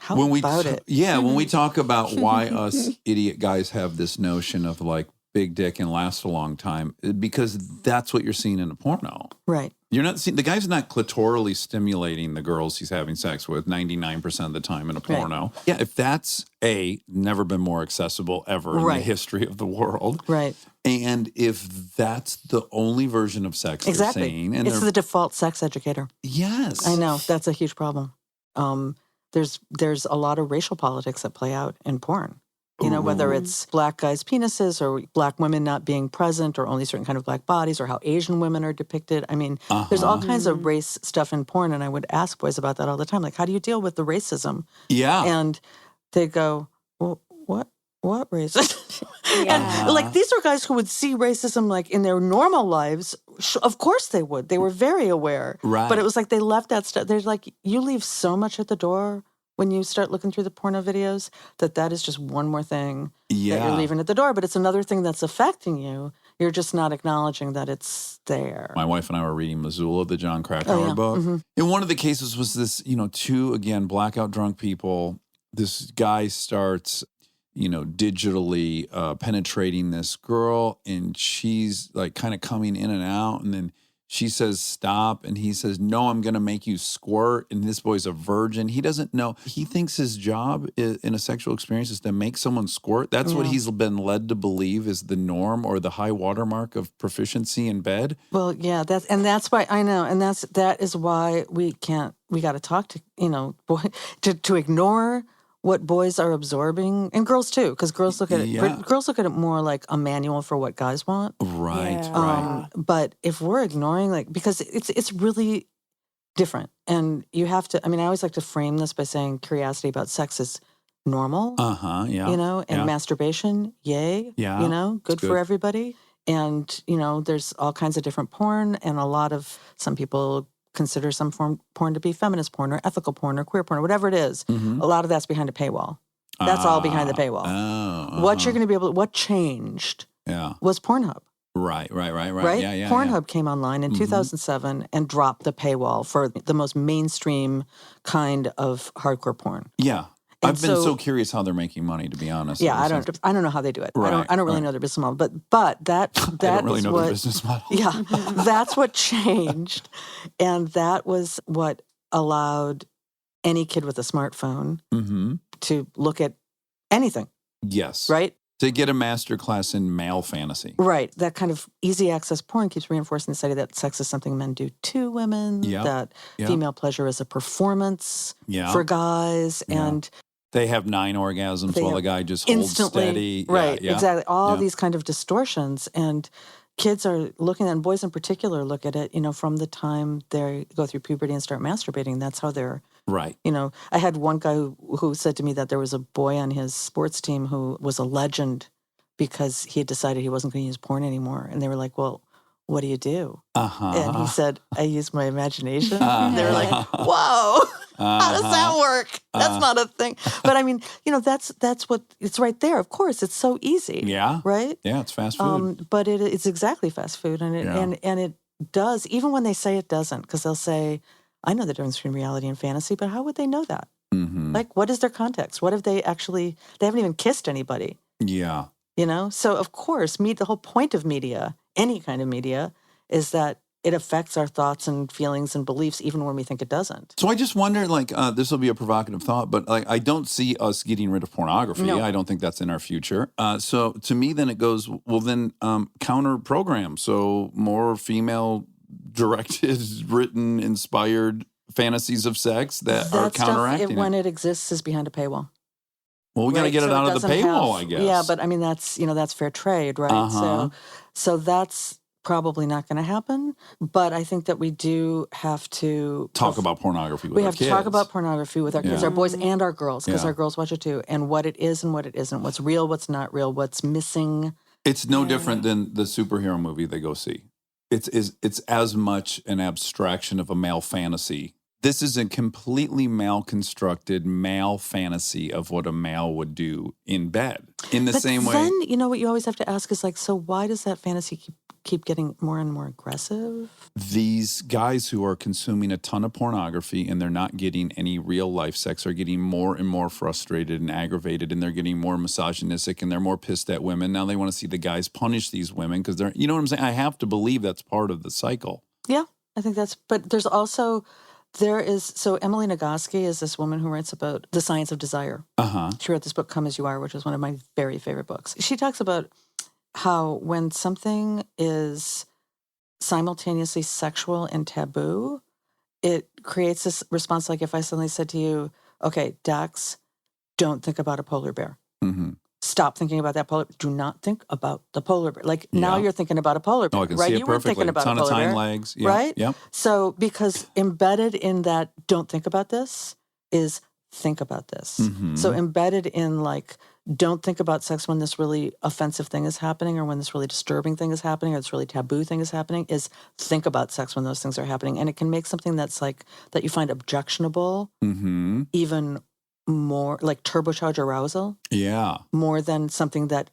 when we talk about why us idiot guys have this notion of like big dick and last a long time because that's what you're seeing in a porno. Right. You're not seeing, the guy's not clitorally stimulating the girls he's having sex with 99% of the time in a porno. Right. Yeah, if that's never been more accessible ever in the history of the world. Right. And if that's the only version of sex they're saying. And it's the default sex educator. Yes. I know. That's a huge problem. There's a lot of racial politics that play out in porn. You know, whether it's black guys' penises or black women not being present or only certain kind of black bodies or how Asian women are depicted. I mean, there's all kinds of race stuff in porn. And I would ask boys about that all the time. Like, how do you deal with the racism? Yeah. And they go, well, what racism? And like, these are guys who would see racism like in their normal lives. Of course they would. They were very aware. Right. But it was like they left that stuff. There's like, you leave so much at the door when you start looking through the porno videos, that is just one more thing that you're leaving at the door. But it's another thing that's affecting you. You're just not acknowledging that it's there. My wife and I were reading Missoula, the John Krakauer book. Mm-hmm. And one of the cases was this, two, again, blackout drunk people. This guy starts, digitally penetrating this girl, and she's like kind of coming in and out. And then she says, stop. And he says, no, I'm going to make you squirt. And this boy's a virgin. He doesn't know. He thinks his job in a sexual experience is to make someone squirt. That's what he's been led to believe is the norm or the high watermark of proficiency in bed. Well, yeah, that's why I know. And that is why we got to talk to, to ignore what boys are absorbing, and girls too, because girls look at it. Girls look at it more like a manual for what guys want. Right, right. But if we're ignoring, because it's really different, and you have to. I mean, I always like to frame this by saying curiosity about sex is normal. Yeah. And masturbation, yay. Yeah. Good for everybody. And there's all kinds of different porn, and some people consider some porn to be feminist porn or ethical porn or queer porn or whatever it is. Mm-hmm. A lot of that's behind a paywall. That's all behind the paywall. What you're going to be what changed was Pornhub. Right. Yeah, Pornhub came online in 2007 and dropped the paywall for the most mainstream kind of hardcore porn. Yeah. I've been so curious how they're making money, to be honest. Yeah, I don't know how they do it. Right, I don't really know their business model, but that I don't really know their business model. Yeah, that's what changed, and that was what allowed any kid with a smartphone to look at anything. Yes. Right. To get a master class in male fantasy. Right. That kind of easy access porn keeps reinforcing the study that sex is something men do to women. Yeah. That female pleasure is a performance for guys, and they have 9 orgasms while the guy just holds steady. Right, exactly. All these kind of distortions. And kids are looking at, and boys in particular look at it, from the time they go through puberty and start masturbating. That's how they're, right. I had one guy who said to me that there was a boy on his sports team who was a legend because he had decided he wasn't going to use porn anymore. And they were like, well, what do you do? And he said, I use my imagination. They were like, whoa. How does that work? That's not a thing. But I mean, that's what it's right there. Of course, it's so easy. Yeah. Right? Yeah, it's fast food. But it's exactly fast food. And it does, even when they say it doesn't, because they'll say, I know the difference between reality and fantasy, but how would they know that? Mm-hmm. Like, what is their context? What have they haven't even kissed anybody. Yeah. So of course, the whole point of media, any kind of media, is that it affects our thoughts and feelings and beliefs even when we think it doesn't. So I just wonder, this will be a provocative thought, but I don't see us getting rid of pornography. No. I don't think that's in our future. So to me, then it goes, counter program. So more female-directed, written, inspired fantasies of sex that are counteracting when it exists is behind a paywall. Well, we got to get it out of the paywall, I guess. Yeah, but I mean, that's fair trade, right? So that's probably not going to happen. But I think that we do have to talk about pornography with our kids. We have to talk about pornography with our kids, our boys and our girls, because our girls watch it too, and what it is and what it isn't, what's real, what's not real, what's missing. It's no different than the superhero movie they go see. It's as much an abstraction of a male fantasy. This is a completely male-constructed male fantasy of what a male would do in bed. In the same way. Then, what you always have to ask is so why does that fantasy keep keep getting more and more aggressive. These guys who are consuming a ton of pornography and they're not getting any real life sex are getting more and more frustrated and aggravated, and they're getting more misogynistic, and they're more pissed at women. Now they want to see the guys punish these women because they're, you know what I'm saying? I have to believe that's part of the cycle. Yeah, I think but there's also, so Emily Nagoski is this woman who writes about the science of desire. Uh-huh. She wrote this book, Come As You Are, which is one of my very favorite books. She talks about how when something is simultaneously sexual and taboo, it creates this response. Like if I suddenly said to you, okay, Dax, don't think about a polar bear. Mm-hmm. Stop thinking about that polar. Do not think about the polar bear. Like now you're thinking about a polar bear, I can right? see it You weren't perfectly. thinking about Ton a of polar hind bear, legs. Yep. right? Yep. So because embedded in that, don't think about this, is think about this. Mm-hmm. So embedded in like, don't think about sex when this really offensive thing is happening, or when this really disturbing thing is happening, or this really taboo thing is happening, is think about sex when those things are happening. And it can make something that's like, that you find objectionable, Mm-hmm. even more, like turbocharge arousal, Yeah. more than something that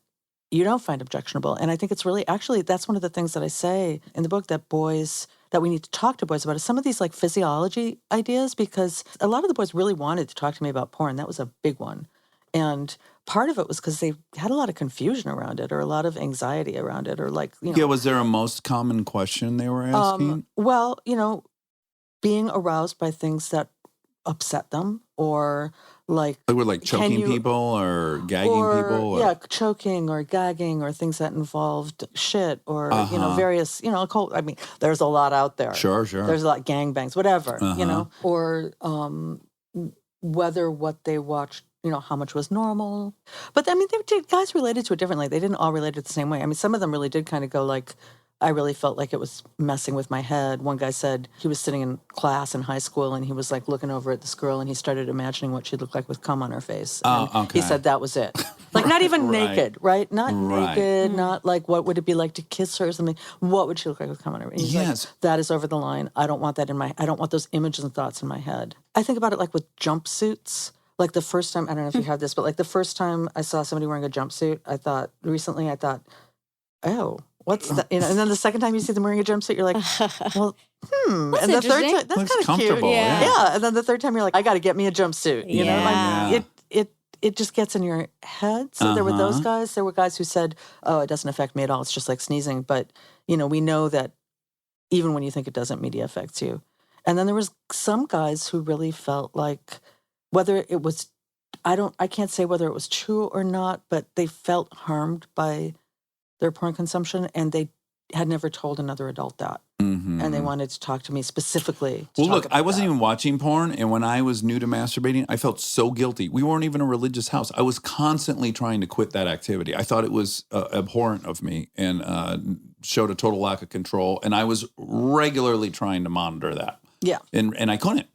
you don't find objectionable. And I think it's really, actually, that's one of the things that I say in the book, that we need to talk to boys about, is some of these like physiology ideas, because a lot of the boys really wanted to talk to me about porn. That was a big one. And part of it was because they had a lot of confusion around it, or a lot of anxiety around it, or like, you know. Yeah, was there a most common question they were asking? Well, you know, being aroused by things that upset them, or like, They were like choking people or gagging people? Or? Yeah, choking or gagging, or things that involved shit, or, you know, various, you know, I mean, there's a lot out there. Sure. There's a lot, gangbangs, whatever, you know, or whether what they watched, you know, how much was normal. But I mean, guys related to it differently. They didn't all relate it the same way. I mean, some of them really did kind of go like, I really felt like it was messing with my head. One guy said he was sitting in class in high school, and he was like looking over at this girl, and he started imagining what she'd look like with cum on her face. And okay. He said that was it. Like not even naked, right? Not Right. naked, not like what would it be like to kiss her or something. What would she look like with cum on her face? And he's Yes. like, that is over the line. I don't want that I don't want those images and thoughts in my head. I think about it like with jumpsuits. Like the first time, I don't know if you have this, but like the first time I saw somebody wearing a jumpsuit, I thought, oh, what's that? You know, and then the second time you see them wearing a jumpsuit, you're like, well, That's and the third interesting. time, that's Looks kind of cute. comfortable, yeah. Yeah. And then the third time you're like, I got to get me a jumpsuit. You know, Yeah. like it just gets in your head. So there were those guys. There were guys who said, oh, it doesn't affect me at all. It's just like sneezing. But, you know, we know that even when you think it doesn't, media affects you. And then there was some guys who really felt like, whether it was, I can't say whether it was true or not, but they felt harmed by their porn consumption, and they had never told another adult that. Mm-hmm. And they wanted to talk to me specifically. Well, look, I wasn't even watching porn, and when I was new to masturbating, I felt so guilty. We weren't even a religious house. I was constantly trying to quit that activity. I thought it was abhorrent of me and showed a total lack of control, and I was regularly trying to monitor that. Yeah. And I couldn't.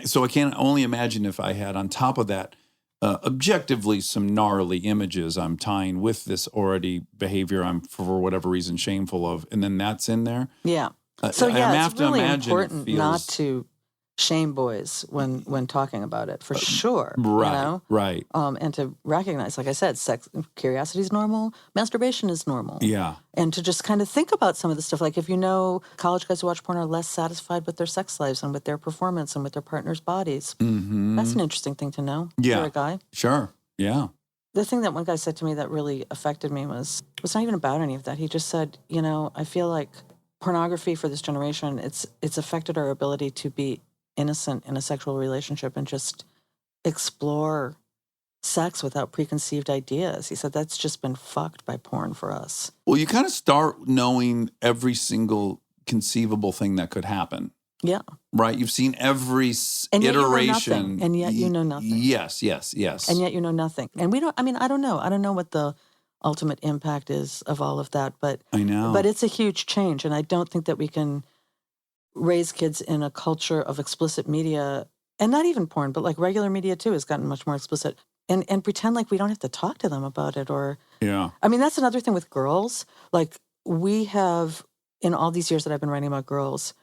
So I can only imagine if I had on top of that objectively some gnarly images I'm tying with this already behavior I'm, for whatever reason, shameful of, and then that's in there. Yeah. So it's really important not to shame boys when talking about it, for sure. Right, you know? right. And to recognize, like I said, curiosity is normal, masturbation is normal. Yeah. And to just kind of think about some of the stuff. Like if you know college guys who watch porn are less satisfied with their sex lives and with their performance and with their partner's bodies. Mm-hmm. That's an interesting thing to know. Yeah. If you're a guy. Sure. Yeah. The thing that one guy said to me that really affected me was not even about any of that. He just said, you know, I feel like pornography for this generation, it's affected our ability to be innocent in a sexual relationship and just explore sex without preconceived ideas. He said that's just been fucked by porn for us. Well, you kind of start knowing every single conceivable thing that could happen. Yeah. Right? You've seen every and yet iteration. You know nothing. And yet you know nothing. Yes. And yet you know nothing. And we don't, I mean, I don't know. I don't know what the ultimate impact is of all of that, but I know. But it's a huge change. And I don't think that we can raise kids in a culture of explicit media, and not even porn, but like regular media too has gotten much more explicit, and pretend like we don't have to talk to them about it. Or, yeah. I mean, that's another thing with girls. Like we have, in all these years that I've been writing about girls,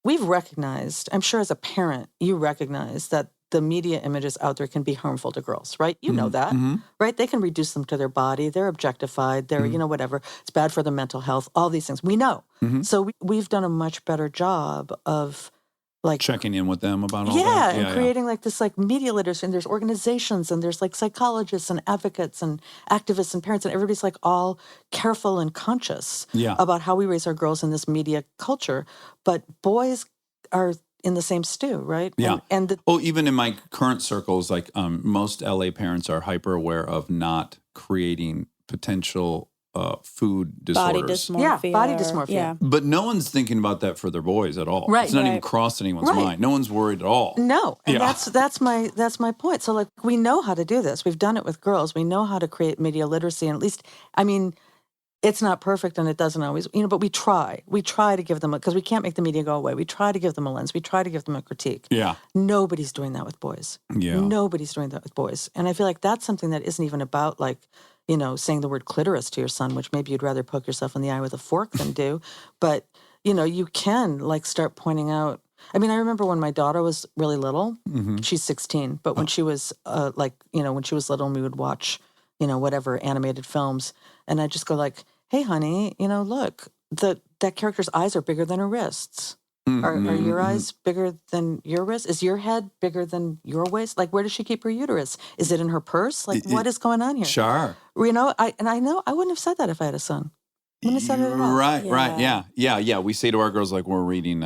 we've recognized, I'm sure as a parent, you recognize that the media images out there can be harmful to girls, right? You know that, Mm-hmm. right? They can reduce them to their body. They're objectified. They're, whatever. It's bad for their mental health, all these things. We know. Mm-hmm. So we've done a much better job of like Checking in with them about all yeah, that. and creating like this like media literacy, and there's organizations and there's like psychologists and advocates and activists and parents, and everybody's like all careful and conscious Yeah. about how we raise our girls in this media culture. But boys are in the same stew, right? Yeah. And the, Oh, even in my current circles, like most LA parents are hyper aware of not creating potential food Body disorders. dysmorphia. Yeah, body dysmorphia. Yeah. But no one's thinking about that for their boys at all. Right. It's not even Right. crossed anyone's Right. mind. No one's worried at all. no, and Yeah. that's my point. So like we know how to do this. We've done it with girls. We know how to create media literacy, and at least I mean, it's not perfect and it doesn't always, but we try. We try to give them because we can't make the media go away. We try to give them a lens. We try to give them a critique. Yeah. Nobody's doing that with boys. Yeah. Nobody's doing that with boys. And I feel like that's something that isn't even about like, saying the word clitoris to your son, which maybe you'd rather poke yourself in the eye with a fork than do. But, you can like start pointing out. I mean, I remember when my daughter was really little, she's 16, but when she was when she was little and we would watch, whatever animated films, and I'd just go like, hey, honey, look, that character's eyes are bigger than her wrists. Are your eyes bigger than your wrist? Is your head bigger than your waist? Like, where does she keep her uterus? Is it in her purse? Like, what is going on here? Sure. I know I wouldn't have said that if I had a son. Wouldn't have said it at all. Right. Yeah. We say to our girls, like, we're reading,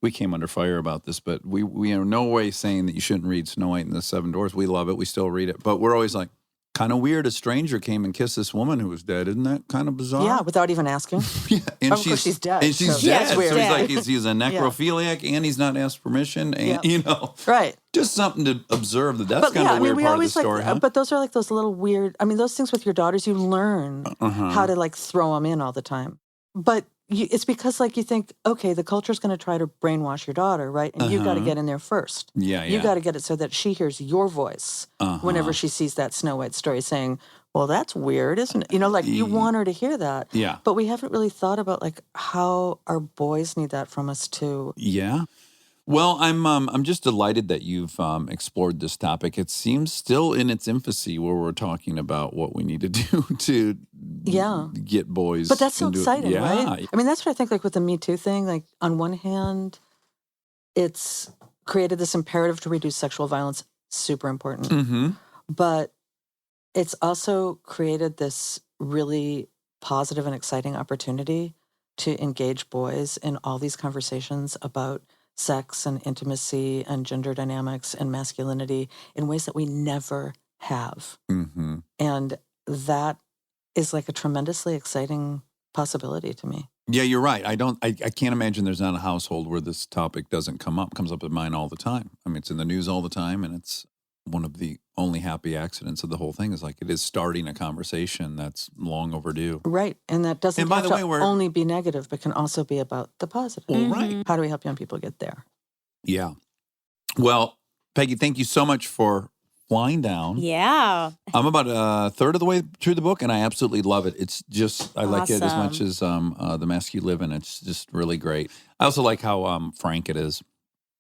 we came under fire about this, but we are no way saying that you shouldn't read Snow White and the Seven Dwarfs. We love it. We still read it. But we're always like, kind of weird. A stranger came and kissed this woman who was dead. Isn't that kind of bizarre? Yeah, without even asking. Yeah, and Of course she's dead, And she's so dead. that's So weird. he's Yeah. like, he's a necrophiliac, and he's not asked permission, and Right. just something to observe. That's But kind of a weird we part of the always story, huh? but those are like those little weird. I mean, those things with your daughters, you learn how to like throw them in all the time. But it's because like you think, okay, the culture's going to try to brainwash your daughter, right? And you got to get in there first. Yeah. You got to get it so that she hears your voice whenever she sees that Snow White story, saying, "Well, that's weird, isn't it?" Like you want her to hear that. Yeah. But we haven't really thought about like how our boys need that from us too. Yeah. Well, I'm just delighted that you've explored this topic. It seems still in its infancy where we're talking about what we need to do to get boys. But that's so exciting, yeah. right? I mean, that's what I think, like with the Me Too thing, like on one hand, it's created this imperative to reduce sexual violence, super important. Mm-hmm. But it's also created this really positive and exciting opportunity to engage boys in all these conversations about sex and intimacy and gender dynamics and masculinity in ways that we never have. Mm-hmm. And that is like a tremendously exciting possibility to me. Yeah, you're right. I can't imagine there's not a household where this topic doesn't come up. It comes up in mine all the time. I mean, it's in the news all the time, and it's one of the only happy accidents of the whole thing is like it is starting a conversation that's long overdue. Right. And that doesn't And by have the to way, we're- only be negative, but can also be about the positive. Well, right. How do we help young people get there? Yeah. Well, Peggy, thank you so much for flying down. Yeah. I'm about a third of the way through the book, and I absolutely love it. It's just, I like it as Awesome. much as The Mask You Live In. It's just really great. I also like how frank it is.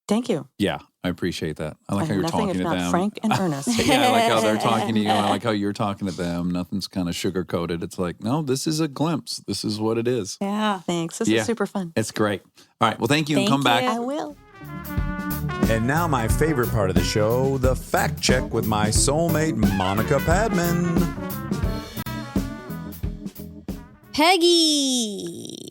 Thank you. Yeah, I appreciate that. I like I how you're have nothing talking if to not them. frank and earnest. Yeah, I like how they're talking to you. I like how you're talking to them. Nothing's kind of sugar-coated. It's like, no, this is a glimpse. This is what it is. Yeah. Thanks. This Yeah. is super fun. It's great. All right, well, thank you, and Thank come back. you. I will. And now my favorite part of the show, the fact check with my soulmate, Monica Padman.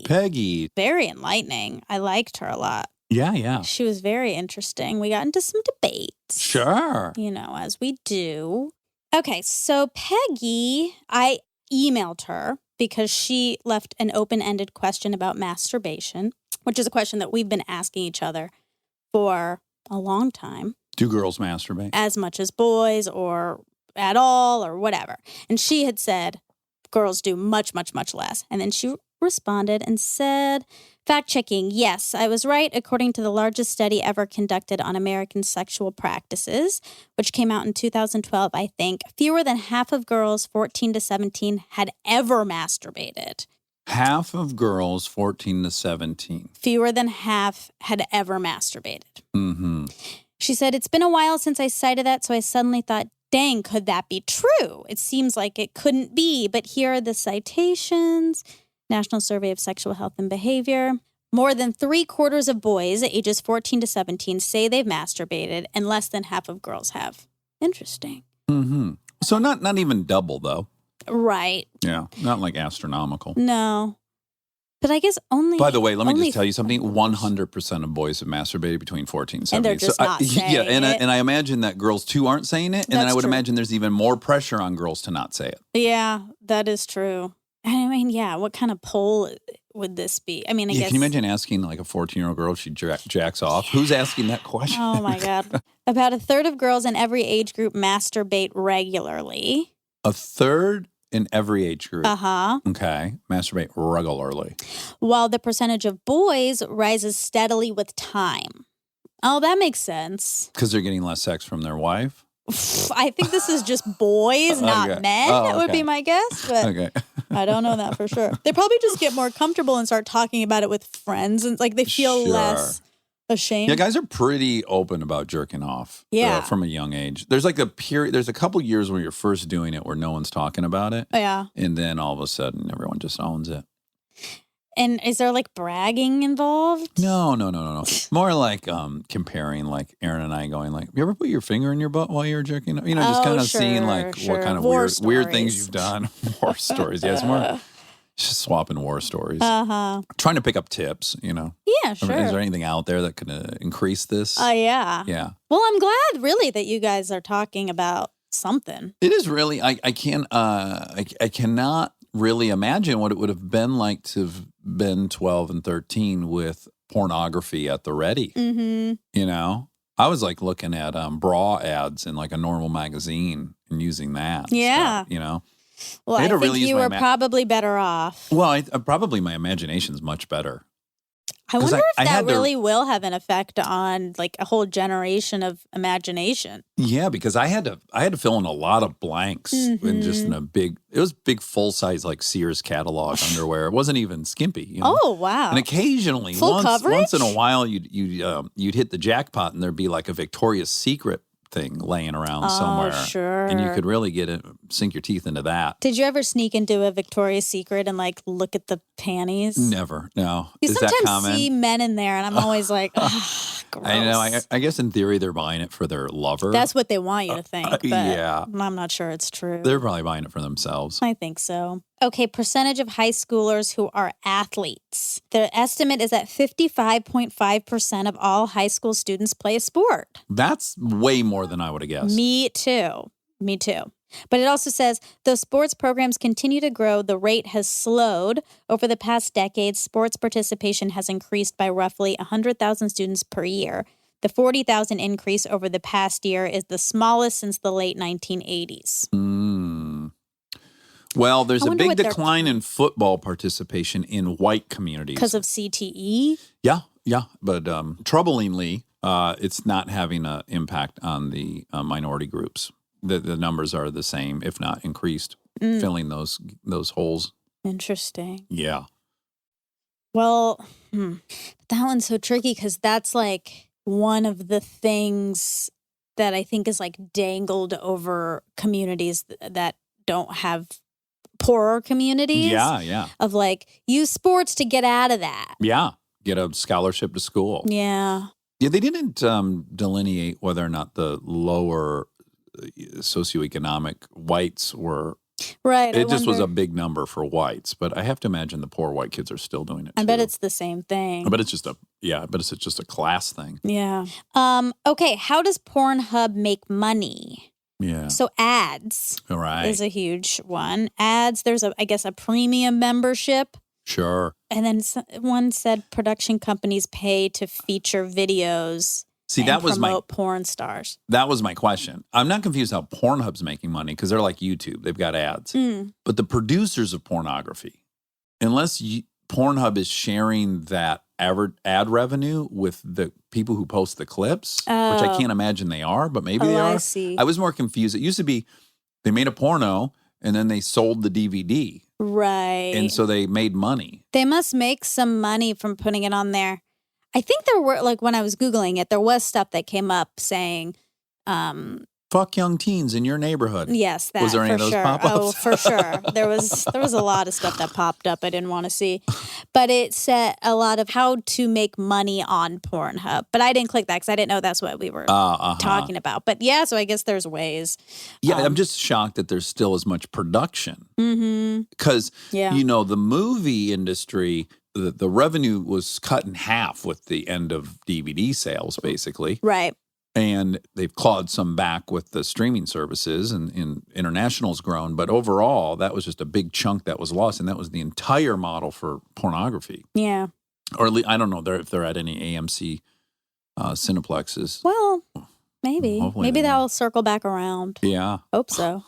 Peggy. Very enlightening. I liked her a lot. Yeah. She was very interesting. We got into some debates. Sure. As we do. Okay, so Peggy, I emailed her because she left an open-ended question about masturbation, which is a question that we've been asking each other for a long time. Do girls masturbate? As much as boys or at all or whatever. And she had said girls do much, much, much less. And then she responded and said, fact checking, yes, I was right according to the largest study ever conducted on American sexual practices, which came out in 2012, I think. Fewer than half of girls 14 to 17 had ever masturbated. Half of girls 14 to 17. Fewer than half had ever masturbated. Mm-hmm. She said, it's been a while since I cited that, so I suddenly thought, dang, could that be true? It seems like it couldn't be, but here are the citations. National Survey of Sexual Health and Behavior. More than 3/4 of boys ages 14 to 17 say they've masturbated, and less than half of girls have. Interesting. Mm-hmm. So not even double, though. Right. Yeah, not like astronomical. No. But I guess only... By the way, let me only just tell you something. 100% of boys have masturbated between 14 and 17. And they're just not saying yeah, it. And I imagine that girls, too, aren't saying it. And then That's I would true. imagine there's even more pressure on girls to not say it. Yeah, that is true. And I mean, yeah, what kind of poll would this be? I mean, I Yeah, guess... can you imagine asking like a 14-year-old girl if she jacks off? Who's asking that question? Oh, my God. About 1/3 of girls in every age group masturbate regularly. 1/3 in every age group. Uh-huh. Okay. Masturbate regularly. While the percentage of boys rises steadily with time. Oh, that makes sense. Because they're getting less sex from their wife? I think this is just boys, not Okay. men. Oh, That would okay. be my guess, but Okay. I don't know that for sure. They probably just get more comfortable and start talking about it with friends, and like they feel Sure. less ashamed. Yeah, guys are pretty open about jerking off Yeah. from a young age. There's like a period, there's a couple years where you're first doing it where no one's talking about it. Yeah. And then all of a sudden everyone just owns it. And is there like bragging involved? No. More like comparing, like Aaron and I going like, you ever put your finger in your butt while you were jerking? You know, just Oh, kind of sure, seeing like sure. what kind of War weird things stories. you've done. War stories. Yeah, it's more just swapping war stories. Uh-huh. Trying to pick up tips, you know. Yeah, I mean, is there sure. anything out there that could increase this? Yeah. Yeah. Well, I'm glad really that you guys are talking about something. It is really. I cannot really imagine what it would have been like to have been 12 and 13 with pornography at the ready. Mm-hmm. You know, I was like looking at bra ads in like a normal magazine and using that. and Yeah. stuff, you know. Well, I I had to think really use you my were ma- probably better off. Well, probably my imagination's much better. I 'Cause wonder I if had that to- really will have an effect on like a whole generation of imagination. Yeah, because I had to fill in a lot of blanks and just in it was big full size like Sears catalog underwear. It wasn't even skimpy. You know? Oh, wow. And occasionally, Full once coverage? in a while, you'd hit the jackpot and there'd be like a Victoria's Secret thing laying around somewhere. Sure. And you could really sink your teeth into that. Did you ever sneak into a Victoria's Secret and like look at the panties? Never. No. You Is that sometimes common? see men in there, and I'm always like, ugh, gross. I know. I guess in theory they're buying it for their lover. That's what they want you to think, but yeah. I'm not sure it's true. They're probably buying it for themselves. I think so. Okay, percentage of high schoolers who are athletes. The estimate is that 55.5% of all high school students play a sport. That's way more than I would have guessed. Me too. But it also says, though sports programs continue to grow, the rate has slowed. Over the past decade, sports participation has increased by roughly 100,000 students per year. The 40,000 increase over the past year is the smallest since the late 1980s. Well, there's I a wonder big what they're- decline in football participation in white communities. Because of CTE? Yeah. But troublingly, it's not having an impact on the minority groups. The numbers are the same, if not increased, filling those holes. Interesting. Yeah. Well, that one's so tricky because that's like one of the things that I think is like dangled over communities that don't have poorer communities. Yeah. Of like, use sports to get out of that. Yeah. Get a scholarship to school. Yeah. Yeah, they didn't delineate whether or not the lower socioeconomic whites were. Right. It just was a big number for whites, but I have to imagine the poor white kids are still doing it. I too. bet it's the same thing. I bet it's just a class thing. Yeah. Okay. How does Pornhub make money? Yeah. So ads All right. is a huge one. Ads. There's I guess a premium membership. Sure. And then one said production companies pay to feature videos. See, and that was promote porn stars. That was my question. I'm not confused how Pornhub's making money because they're like YouTube. They've got ads. But the producers of pornography, unless Pornhub is sharing that ad revenue with the people who post the clips, which I can't imagine they are, but maybe they are. I see. I was more confused. It used to be they made a porno and then they sold the DVD. Right. And so they made money. They must make some money from putting it on there. I think there were, like, when I was Googling it, there was stuff that came up saying, Fuck young teens in your neighborhood. yes, that Was there any for of those sure. pop-ups? Oh, for sure. There was a lot of stuff that popped up I didn't want to see, but it said a lot of how to make money on Pornhub. But I didn't click that because I didn't know that's what we were talking about. But yeah, so I guess there's ways. Yeah, I'm just shocked that there's still as much production. Because, Yeah. the movie industry, the revenue was cut in half with the end of DVD sales, basically. Right. And they've clawed some back with the streaming services, and international's grown. But overall, that was just a big chunk that was lost, and that was the entire model for pornography. Yeah. Or at least, I don't know if they're at any AMC Cineplexes. Well, maybe. Hopefully Maybe they that do. will circle back around. Yeah. Hope so.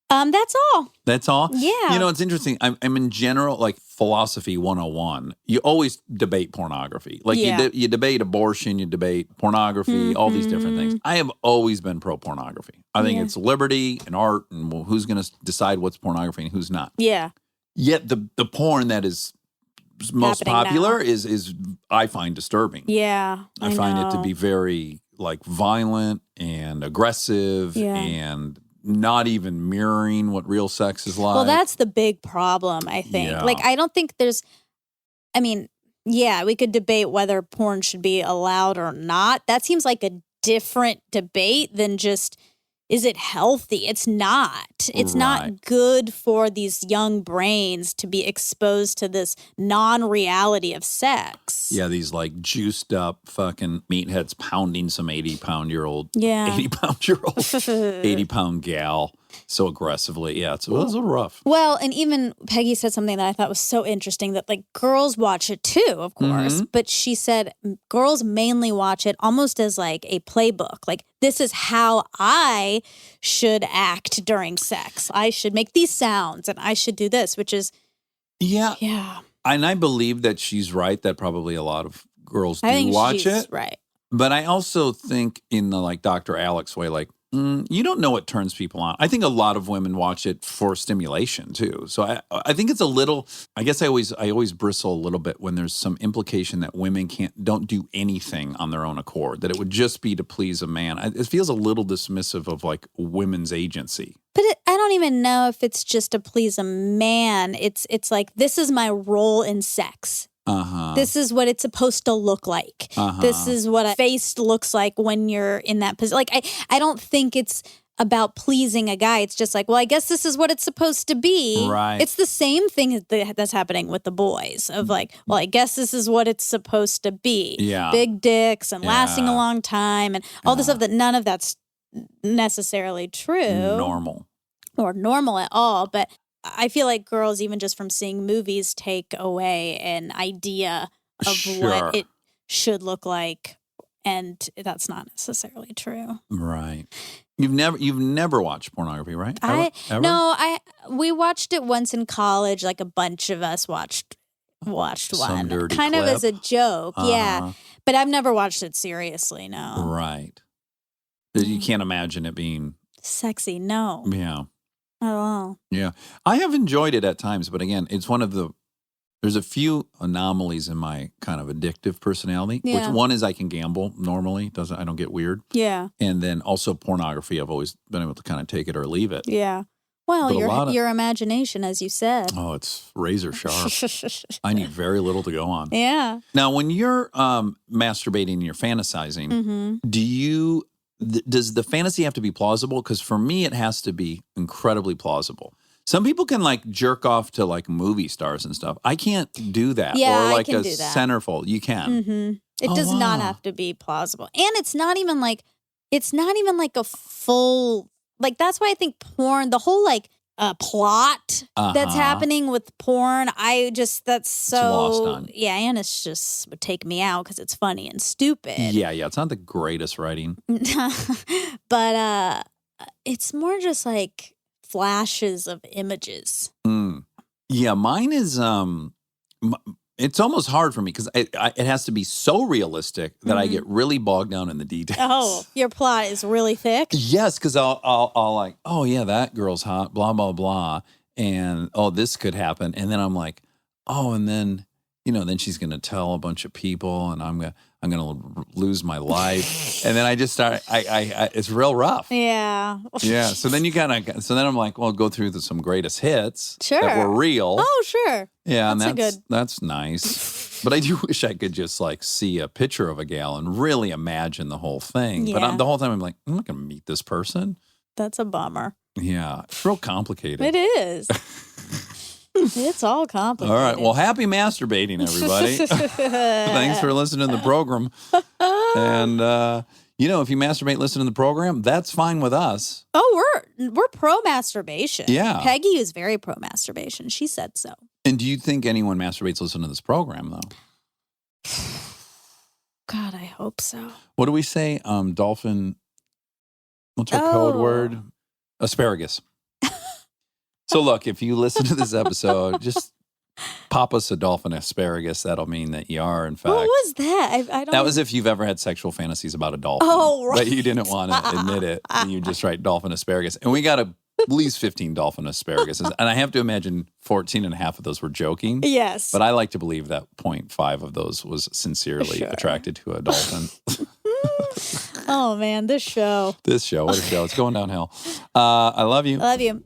That's all. That's all? Yeah. It's interesting. I'm in general, like philosophy 101, you always debate pornography. Like Yeah. you debate abortion, you debate pornography, all these different things. I have always been pro-pornography. I think Yeah. it's liberty and art, and who's going to decide what's pornography and who's not. Yeah. Yet the porn that is most Happening popular now. is I find disturbing. Yeah. I find it to know. be very like violent and aggressive Yeah. and not even mirroring what real sex is like. Well, that's the big problem, I think. Yeah. Like, I don't think yeah, we could debate whether porn should be allowed or not. That seems like a different debate than just, is it healthy? It's not. It's Right. not good for these young brains to be exposed to this non-reality of sex. Yeah, these like juiced up fucking meatheads pounding some 80-pound-year-old, Yeah. 80-pound gal so aggressively. Yeah, it was a little rough. Well, and even Peggy said something that I thought was so interesting, that like girls watch it too, of course. But she said girls mainly watch it almost as like a playbook. Like, this is how I should act during sex. I should make these sounds and I should do this, which is, Yeah. yeah. And I believe that she's right, that probably a lot of girls I do think watch she's it. right. But I also think in the like Dr. Alex way, like, you don't know what turns people on. I think a lot of women watch it for stimulation too. So I think it's a little, I guess I always bristle a little bit when there's some implication that women don't do anything on their own accord, that it would just be to please a man. It feels a little dismissive of like women's agency. But I don't even know if it's just to please a man. It's like, this is my role in sex. This is what it's supposed to look like. This is what a face looks like when you're in that position. Like, I don't think it's about pleasing a guy. It's just like, well, I guess this is what it's supposed to be. Right. It's the same thing that's happening with the boys of like, well, I guess this is what it's supposed to be. Yeah. Big dicks and lasting a Yeah. long time and all this stuff that none of that's necessarily true. Normal. Or normal at all. But I feel like girls, even just from seeing movies, take away an idea of Sure. what it should look like, and that's not necessarily true. Right. You've never watched pornography, right? Ever? No, we watched it once in college. Like a bunch of us watched Some one, dirty kind of as a clip. joke. Yeah, Uh-huh. but I've never watched it seriously. No, Right. You can't imagine it being, sexy. No, yeah. not at all. Yeah. I have enjoyed it at times, but again, it's there's a few anomalies in my kind of addictive personality, Yeah. which one is I can gamble normally, I don't get weird. Yeah, And then also pornography, I've always been able to kind of take it or leave it. yeah. Well, But a lot of- your imagination, as you said. Oh, it's razor sharp. I need very little to go on. Yeah. Now, when you're masturbating and you're fantasizing, Mm-hmm. does the fantasy have to be plausible? Because for me, it has to be incredibly plausible. Some people can like jerk off to like movie stars and stuff. I can't do that. Yeah, or I like can a do that. centerfold. You can. Mm-hmm. It Oh, does not wow. have to be plausible. And it's not even like a full, like, that's why I think porn, the whole like plot that's Uh-huh. happening with porn, that's so, lost on. yeah, and it's just would take me out because it's funny and stupid. Yeah, it's not the greatest writing. But it's more just like flashes of images. Yeah, mine is it's almost hard for me because it has to be so realistic that I get really bogged down in the details. Oh, your plot is really thick? Yes, because I'll like, oh yeah, that girl's hot, blah blah blah, and oh this could happen, and then I'm like, oh, and then then she's going to tell a bunch of people and I'm going to lose my life. And then I just start, it's real rough. Yeah. Yeah. So then I'm like, well, go through some greatest hits Sure. that were real. Oh, sure. Yeah. That's that's nice. But I do wish I could just like see a picture of a gal and really imagine the whole thing. Yeah. But the whole time I'm like, I'm not going to meet this person. That's a bummer. Yeah. It's real complicated. It is. It's all complicated. All right. Well, happy masturbating, everybody. Thanks for listening to the program. And, if you masturbate, listen to the program, that's fine with us. Oh, we're pro masturbation. Yeah. Peggy is very pro masturbation. She said so. And do you think anyone masturbates listening to this program, though? God, I hope so. What do we say? Dolphin, what's our code word? Asparagus. So look, if you listen to this episode, just pop us a dolphin asparagus. That'll mean that you are, in fact. What was that? I don't. That was if you've ever had sexual fantasies about a dolphin. Oh, right. But you didn't want to admit it. And you just write dolphin asparagus. And we got at least 15 dolphin asparaguses. And I have to imagine 14 and a half of those were joking. Yes. But I like to believe that 0.5 of those was sincerely attracted to a dolphin. Oh, man, this show. What a show. It's going downhill. I love you. I love you.